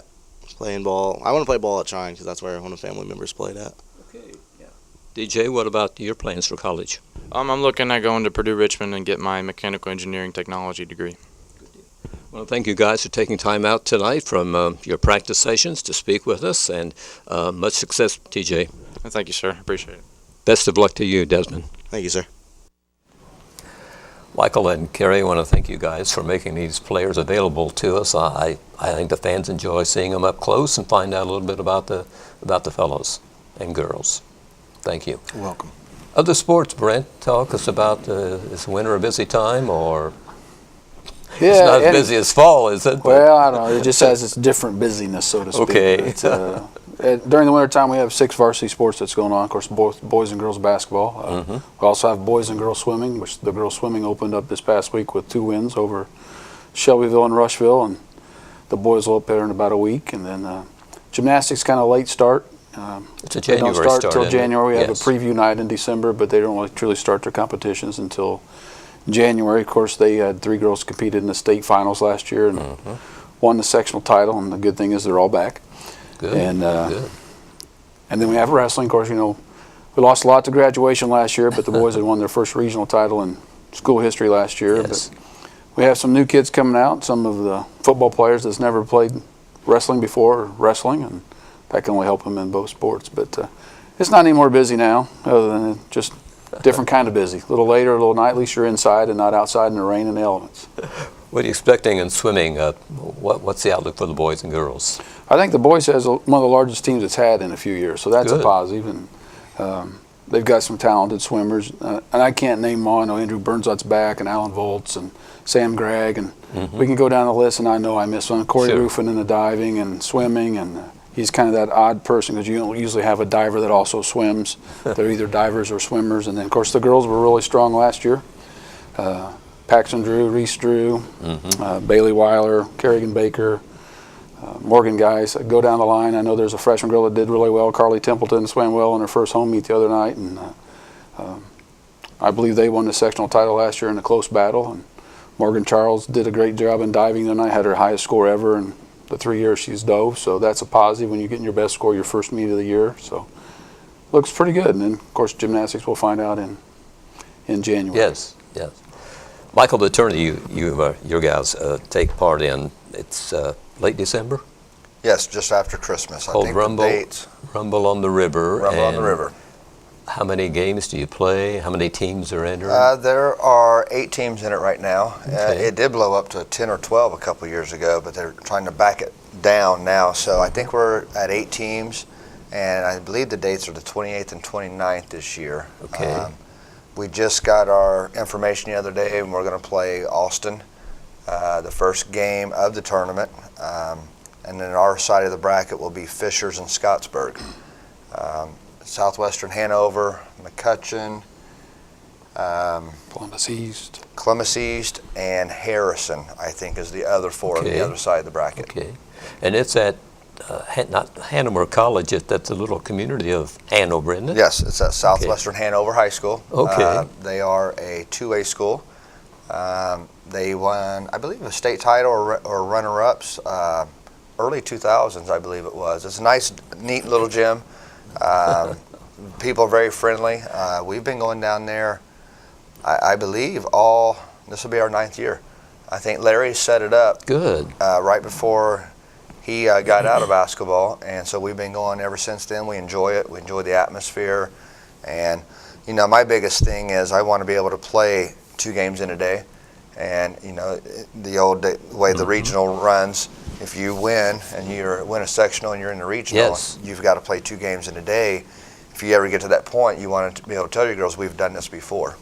playing ball. I want to play ball at Trine because that's where one of the family members played at. Okay, yeah. DJ, what about your plans for college? I'm looking at going to Purdue Richmond and get my mechanical engineering technology degree. Well, thank you guys for taking time out tonight from your practice sessions to speak with us, and much success, TJ. Thank you, sir. Appreciate it. Best of luck to you, Desmond. Thank you, sir. Michael and Kerry, I want to thank you guys for making these players available to us. I think the fans enjoy seeing them up close and find out a little bit about the fellows and girls. Thank you. You're welcome. Other sports, Brent, talk us about, is winter a busy time, or it's not as busy as fall, is it? Well, I don't know. It just has its different busyness, so to speak. Okay. It's, during the wintertime, we have 6 varsity sports that's going on. Of course, both boys and girls basketball. We also have boys and girls swimming, which the girls swimming opened up this past week with 2 wins over Shelbyville and Rushville, and the boys will up there in about a week. And then gymnastics kind of late start. It's a January they don't start till isn't it? January. We have a Yes. preview night in December, but they don't really truly start their competitions until January. Of course, they had 3 girls competed in the state finals last year and won the sectional title. And the good thing is they're all back. Good. And Good. and then we have wrestling. Of course, we lost a lot to graduation last year, but the boys had won their first regional title in school history last year. Yes. But we have some new kids coming out. Some of the football players that's never played wrestling before are wrestling, and that can only help them in both sports. But it's not any more busy now, other than just different kind of busy. A little later, a little night. At least you're inside and not outside in the rain and the elements. What are you expecting in swimming? What's the outlook for the boys and girls? I think the boys has one of the largest teams it's had in a few years, so that's Good. a positive. And they've got some talented swimmers, and I can't name them all. I know Andrew Burnsott's back, and Alan Volts, and Sam Gregg, and we can go down the list, and I know I missed one. Corey Sure. Ruffin in the diving and swimming, and he's kind of that odd person because you don't usually have a diver that also swims. They're either divers or swimmers. And then, of course, the girls were really strong last year. Paxton Drew, Reese Drew, Bailey Weiler, Kerrigan Baker, Morgan guys. Go down the line. I know there's a freshman girl that did really well. Carly Templeton swam well in her first home meet the other night. And I believe they won the sectional title last year in a close battle. And Morgan Charles did a great job in diving tonight, had her highest score ever in the 3 years she's dove. So that's a positive when you're getting your best score your first meet of the year. So looks pretty good. And then, of course, gymnastics we'll find out in January. Yes, yes. Michael, the tourney your guys take part in, it's late December? Yes, just after Christmas. I Called think Rumble, the dates. Rumble on the River. Rumble on the and River. How many games do you play? How many teams are entering? There are 8 teams in it right now. Okay. It did blow up to 10 or 12 a couple years ago, but they're trying to back it down now. So I think we're at 8 teams, and I believe the dates are the 28th and 29th this year. Okay. We just got our information the other day, and we're going to play Austin, the first game of the tournament. And then our side of the bracket will be Fishers and Scottsburg. Southwestern Hanover, McCutcheon, Columbus East, and Harrison, I think, is the other 4 on the other side of the bracket. Okay. And it's at not Hanover College, that's a little community of Hanover, isn't it? Yes, it's at Southwestern Hanover High School. Okay. They are a 2A school. They won, I believe, a state title or runner-ups early 2000s, I believe it was. It's a nice, neat little gym. People are very friendly. We've been going down there I believe this will be our 9th year. I think Larry set it up Good. right before he got out of basketball, and so we've been going ever since then. We enjoy it. We enjoy the atmosphere, and you know, my biggest thing is I want to be able to play 2 games in a day, and you know, the old way the regional runs. If you win and you win a sectional and you're in the regional, Yes. you've got to play 2 games in a day. If you ever get to that point, you want to be able to tell your girls we've done this before.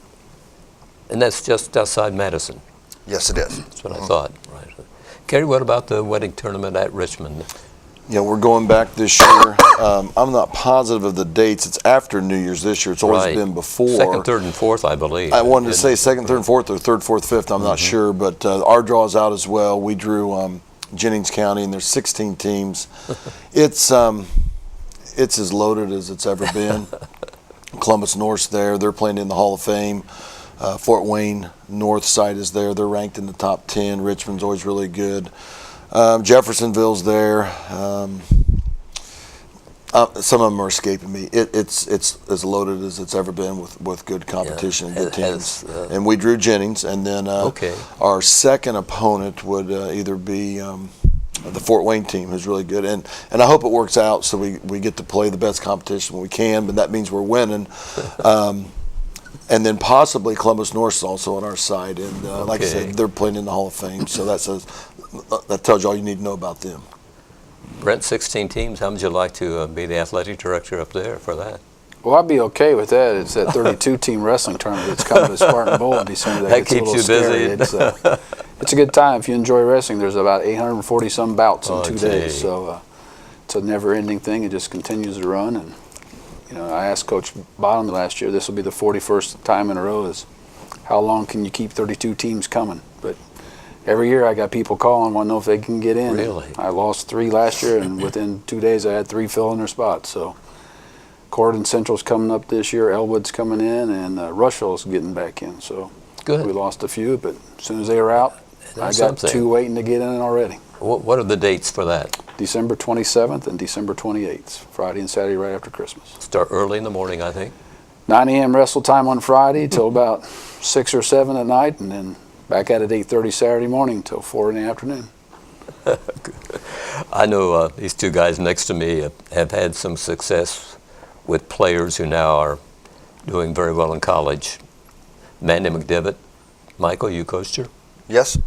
And that's just outside Madison. Yes, it is. That's what I thought. Right. Kerry, what about the wedding tournament at Richmond? Yeah, we're going back this year. I'm not positive of the dates. It's after New Year's this year. It's always Right. been before. 2nd, 3rd, and 4th, I believe. I wanted to say 2nd, 3rd, and 4th, or 3rd, 4th, 5th. I'm not sure, but our draw is out as well. We drew Jennings County, and there's 16 teams. It's as loaded as it's ever been. Columbus North's there. They're playing in the Hall of Fame. Fort Wayne North side is there. They're ranked in the top 10. Richmond's always really good. Jeffersonville's there. Some of them are escaping me. It's as loaded as it's ever been with good competition and good teams. And we drew Jennings, and then our second opponent would either be the Fort Wayne team, who's really good. And I hope it works out so we get to play the best competition we can, but that means we're winning. And then possibly Columbus North's also on our side, and like I said, they're playing in the Hall of Fame, so that tells you all you need to know about them. Brent, 16 teams. How would you like to be the athletic director up there for that? Well, I'd be okay with that. It's that 32-team wrestling tournament that's coming to Spartan Bowl in December. That gets a keeps little you busy. scary. It's a good time if you enjoy wrestling. There's about 840-some bouts in 2 days, so it's a never-ending thing. It just continues to run. And you know, I asked Coach Bottom last year, this will be the 41st time in a row, is how long can you keep 32 teams coming? But every year I got people calling, want to know if they can get in. Really? I lost 3 last year, and within 2 days I had 3 filling their spots. So Corydon Central's coming up this year, Elwood's coming in, and Rushville's getting back in. So Good. we lost a few, but as soon as they were out, I got 2 waiting to get in already. What are the dates for that? December 27th and December 28th, Friday and Saturday right after Christmas. Start early in the morning, I think. 9 a.m. wrestle time on Friday till about 6 or 7 at night, and then back at 8:30 Saturday morning till 4 in the afternoon. I know these 2 guys next to me have had some success with players who now are doing very well in college. Mandy McDivitt. Michael, you coached her? Yes.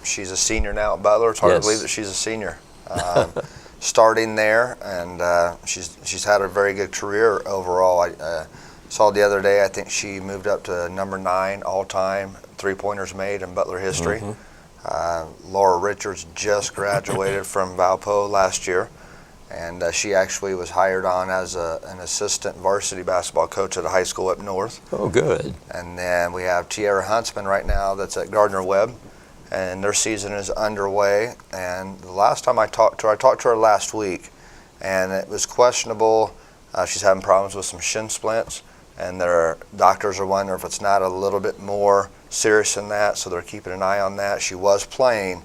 She's a senior now at Butler. It's hard to believe that she's a senior. Starting there, and she's had a very good career overall. I saw the other day, I think she moved up to number 9 all-time 3-pointers made in Butler history. Laura Richards just graduated from Valpo last year, and she actually was hired on as an assistant varsity basketball coach at a high school up north. Oh, good. And then we have Tiara Huntsman right now that's at Gardner Webb, and their season is underway. And the last time I talked to her last week, and it was questionable. She's having problems with some shin splints, and their doctors are wondering if it's not a little bit more serious than that, so they're keeping an eye on that. She was playing,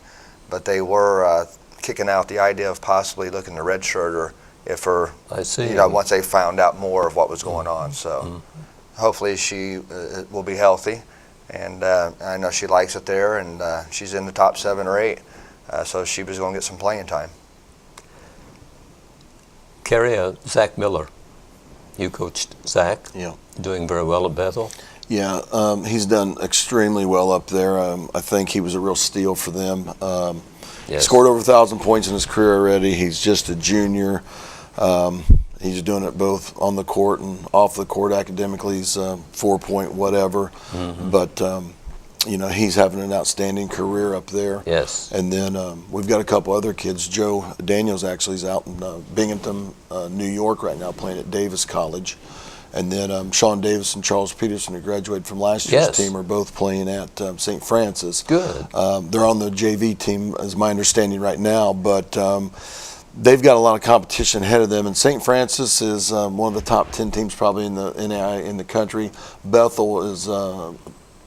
but they were kicking out the idea of possibly looking to redshirt her if her, I see. you know, once they found out more of what was going on. So hopefully she will be healthy. And I know she likes it there, and she's in the top 7 or 8, so she was going to get some playing time. Kerry, Zach Miller. You coached Zach. Yeah. Doing very well at Bethel. Yeah, he's done extremely well up there. I think he was a real steal for them. Yes. Scored over 1,000 points in his career already. He's just a junior. He's doing it both on the court and off the court. Academically, he's 4-point whatever. But, you know, he's having an outstanding career up there. Yes. And then we've got a couple other kids. Joe Daniels actually is out in Binghamton, New York right now playing at Davis College. And then Sean Davis and Charles Peterson, who graduated from last year's team, are both playing at St. Francis. Good. They're on the JV team, is my understanding right now, but they've got a lot of competition ahead of them. And St. Francis is one of the top 10 teams probably in the NAI in the country. Bethel is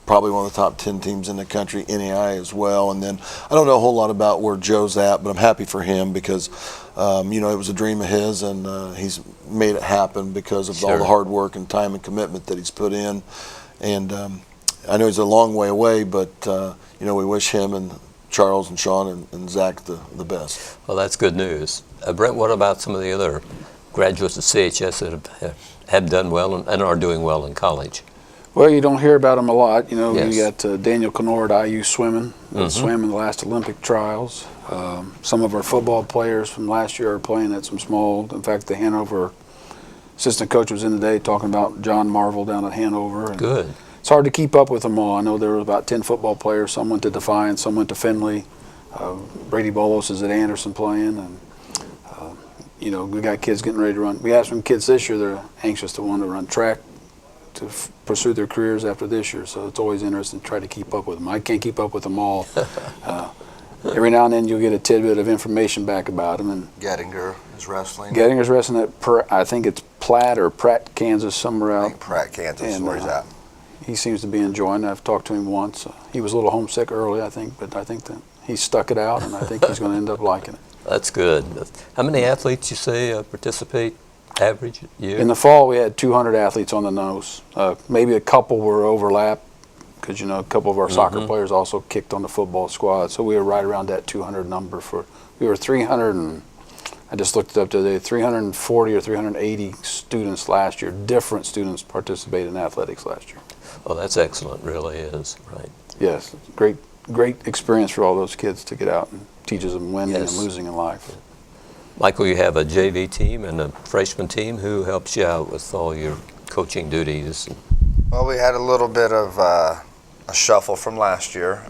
probably one of the top 10 teams in the country, NAI as well. And then I don't know a whole lot about where Joe's at, but I'm happy for him because, you know, it was a dream of his, and he's made it happen because of all the hard work and time and commitment that he's put in. And I know he's a long way away, but we wish him and Charles and Sean and Zach the best. Well, that's good news. Brent, what about some of the other graduates of CHS that have done well and are doing well in college? Well, you don't hear about them a lot. Yes. You got Daniel Kennard at IU swimming. Swam in the last Olympic trials. Some of our football players from last year are playing at some small. In fact, the Hanover assistant coach was in today talking about John Marvel down at Hanover. And Good. it's hard to keep up with them all. I know there were about 10 football players. Some went to Defiance, some went to Findlay. Brady Bolos is at Anderson playing, and we got kids getting ready to run. We have some kids this year that are anxious to want to run track to pursue their careers after this year. So it's always interesting to try to keep up with them. I can't keep up with them all. Every now and then you'll get a tidbit of information back about them. And Gettinger is wrestling. Gettinger's wrestling at I think it's Platt or Pratt, Kansas, somewhere out. I think Pratt, Kansas, and, where he's at. He seems to be enjoying it. I've talked to him once. He was a little homesick early, I think, but I think that he stuck it out, and I think he's going to end up liking it. That's good. How many athletes you say participate average year? In the fall, we had 200 athletes on the nose. Maybe a couple were overlapped because, a couple of our soccer players also kicked on the football squad. So we were right around that 200 number. We were 300 and I just looked it up today, 340 or 380 students last year, different students participated in athletics last year. Oh, that's excellent, really is, right. Yes, great experience for all those kids to get out and teaches them winning and losing in life. Michael, you have a JV team and a freshman team. Who helps you out with all your coaching duties? Well, we had a little bit of a shuffle from last year.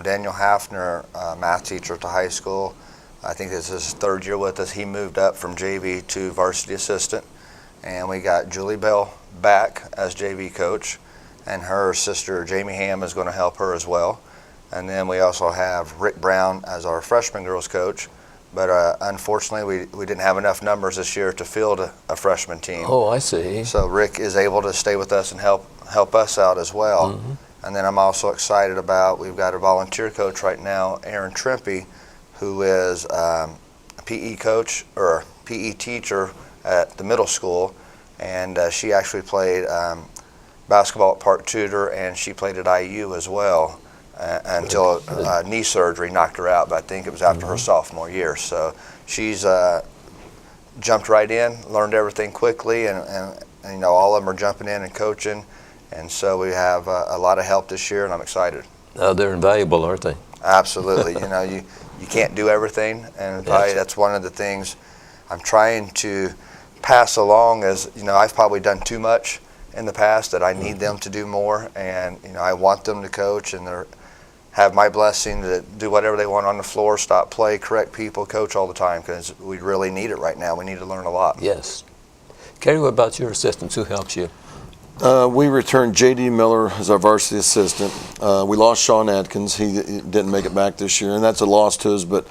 Daniel Hafner, math teacher at the high school, I think this is his third year with us. He moved up from JV to varsity assistant. And we got Julie Bell back as JV coach. And her sister, Jamie Ham, is going to help her as well. And then we also have Rick Brown as our freshman girls coach. But unfortunately, we didn't have enough numbers this year to field a freshman team. Oh, I see. So Rick is able to stay with us and help us out as well. And then I'm also excited about, we've got a volunteer coach right now, Aaron Trimpe, who is a PE coach or PE teacher at the middle school. And she actually played basketball at Park Tudor, and she played at IU as well. Until knee surgery knocked her out, but I think it was after her sophomore year. So she's jumped right in, learned everything quickly, and all of them are jumping in and coaching. And so we have a lot of help this year, and I'm excited. They're invaluable, aren't they? Absolutely. You can't do everything, and probably that's one of the things I'm trying to pass along is, I've probably done too much in the past that I need them to do more, and I want them to coach, and have my blessing to do whatever they want on the floor, stop play, correct people, coach all the time, because we really need it right now. We need to learn a lot. Yes. Kerry, what about your assistants? Who helps you? We returned J.D. Miller as our varsity assistant. We lost Sean Atkins. He didn't make it back this year, and that's a loss to us, but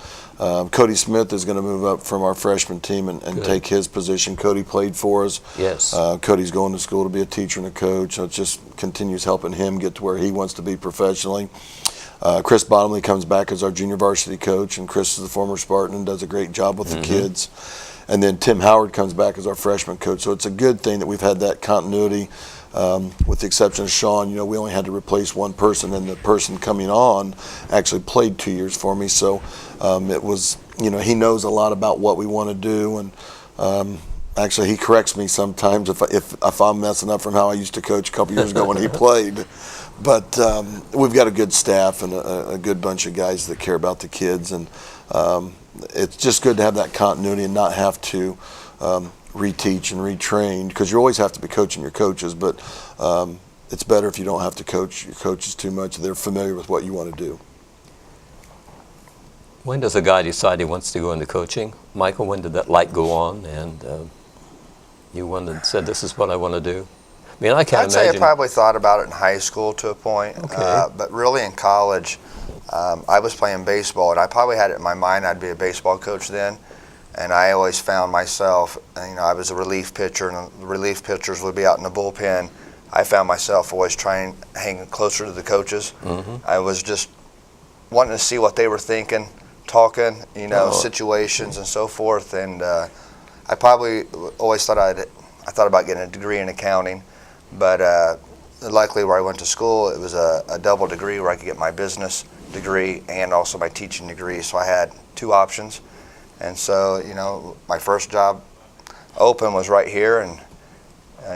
Cody Smith is going to move up from our freshman team and take his position. Cody played for us. Yes. Cody's going to school to be a teacher and a coach. So it just continues helping him get to where he wants to be professionally. Chris Bottomley comes back as our junior varsity coach, and Chris is the former Spartan and does a great job with the kids. And then Tim Howard comes back as our freshman coach. So it's a good thing that we've had that continuity. With the exception of Sean, we only had to replace one person, and the person coming on actually played 2 years for me. So it was, he knows a lot about what we want to do, and actually he corrects me sometimes if I'm messing up from how I used to coach a couple years ago when he played. But we've got a good staff and a good bunch of guys that care about the kids, and it's just good to have that continuity and not have to reteach and retrain, because you always have to be coaching your coaches, but it's better if you don't have to coach your coaches too much. They're familiar with what you want to do. When does a guy decide he wants to go into coaching? Michael, when did that light go on and you went and said, this is what I want to do? I mean, I can't I'd say imagine. I probably thought about it in high school to a point, Okay. but really in college, I was playing baseball, and I probably had it in my mind I'd be a baseball coach then. And I always found myself, I was a relief pitcher, and the relief pitchers would be out in the bullpen. I found myself always trying to hang closer to the coaches. I was just wanting to see what they were thinking, talking, situations and so forth. And I probably always thought I thought about getting a degree in accounting, but likely where I went to school, it was a double degree where I could get my business degree and also my teaching degree. So I had 2 options. And so, you know, my first job open was right here. And,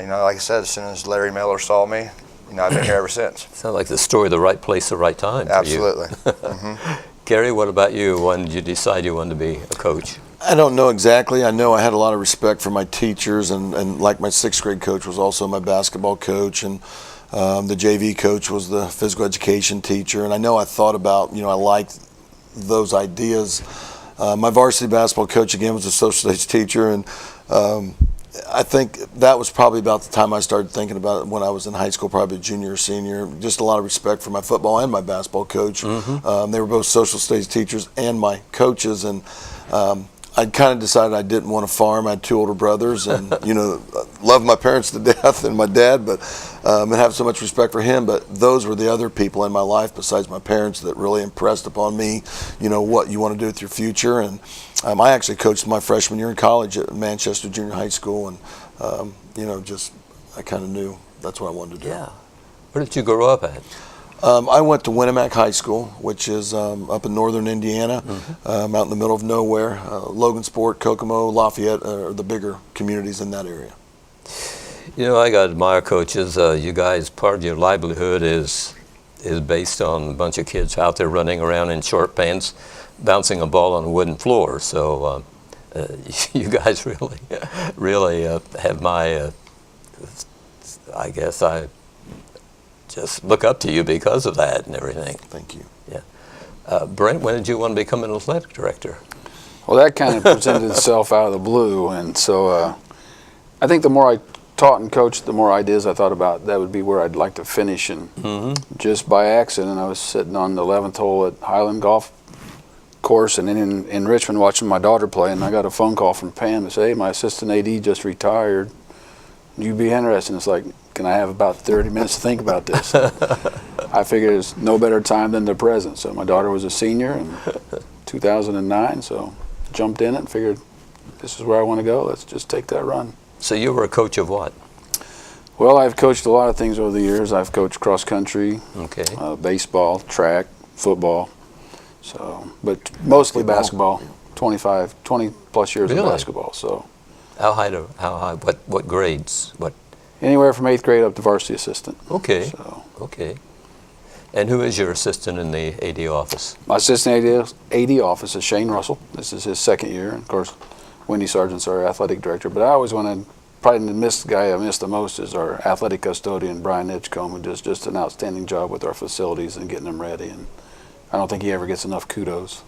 you know, like I said, as soon as Larry Miller saw me, you know, I've been here ever since. Sounds like the story, the right place, the right time. Absolutely. Gary, what about you? When did you decide you wanted to be a coach? I don't know exactly. I know I had a lot of respect for my teachers, and like my 6th grade coach was also my basketball coach, and the JV coach was the physical education teacher. And I know I thought about, you know, I liked those ideas. My varsity basketball coach, again, was a social studies teacher, and I think that was probably about the time I started thinking about it when I was in high school, probably junior or senior. Just a lot of respect for my football and my basketball coach. They were both social studies teachers and my coaches, and I kind of decided I didn't want to farm. I had 2 older brothers, and you know, loved my parents to death and my dad, but and have so much respect for him. But those were the other people in my life besides my parents that really impressed upon me, you know, what you want to do with your future. And I actually coached my freshman year in college at Manchester Junior High School, and you know, just I kind of knew that's what I wanted to do. Yeah. Where did you grow up at? I went to Winnemac High School, which is up in northern Indiana, out in the middle of nowhere. Logansport, Kokomo, Lafayette are the bigger communities in that area. You know, I got to admire coaches. You guys, part of your livelihood is based on a bunch of kids out there running around in short pants, bouncing a ball on a wooden floor. So you guys really have my, I guess I just look up to you because of that and everything. Thank you. Yeah. Brent, when did you want to become an athletic director? Well, that kind of presented itself out of the blue, and so I think the more I taught and coached, the more ideas I thought about that would be where I'd like to finish. And just by accident, I was sitting on the 11th hole at Highland Golf Course, and then in Richmond watching my daughter play, and I got a phone call from Pam to say, "Hey, my assistant AD just retired. You'd be interested?" It's like, can I have about 30 minutes to think about this? I figured there's no better time than the present. So my daughter was a senior in 2009, so jumped in it and figured this is where I want to go. Let's just take that run. So you were a coach of what? Well, I've coached a lot of things over the years. I've coached cross country, baseball, track, football, so but mostly basketball. 20 plus years of basketball. So how high? What grades? What? Anywhere from 8th grade up to varsity assistant. Okay. So. Okay. And who is your assistant in the AD office? My assistant AD office is Shane Russell. This is his 2nd year. And of course, Wendy Sargent's our athletic director. But I always want to, probably the guy I miss the most is our athletic custodian, Brian Edgecombe, who does just an outstanding job with our facilities and getting them ready. And I don't think he ever gets enough kudos.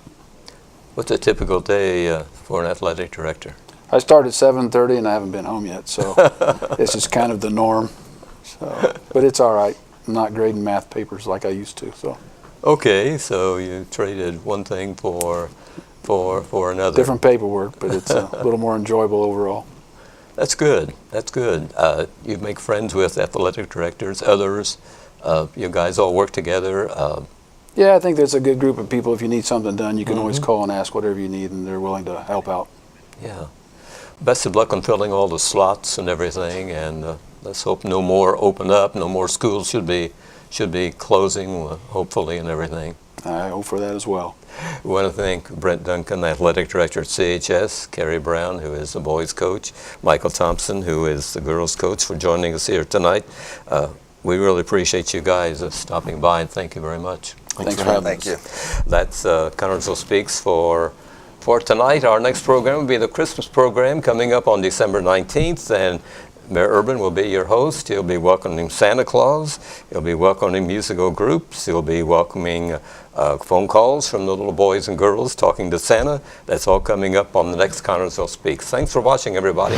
What's a typical day for an athletic director? I start at 7:30 and I haven't been home yet, so this is kind of the norm. So, but it's all right. I'm not grading math papers like I used to. So. Okay, so you traded one thing for another. Different paperwork, but it's a little more enjoyable overall. That's good. That's good. You make friends with athletic directors, others. You guys all work together. Yeah, I think there's a good group of people. If you need something done, you can always call and ask whatever you need, and they're willing to help out. Yeah. Best of luck on filling all the slots and everything, and let's hope no more open up, no more schools should be closing, hopefully, and everything. I hope for that as well. We want to thank Brent Duncan, the athletic director at CHS, Carrie Brown, who is the boys coach, Michael Thompson, who is the girls coach, for joining us here tonight. We really appreciate you guys stopping by, and thank you very much. Thanks for having us. Thank you. That's Connersville Speaks for tonight. Our next program will be the Christmas program coming up on December 19th, and Mayor Urban will be your host. He'll be welcoming Santa Claus. He'll be welcoming musical groups. He'll be welcoming phone calls from the little boys and girls talking to Santa. That's all coming up on the next Connersville Speaks. Thanks for watching, everybody.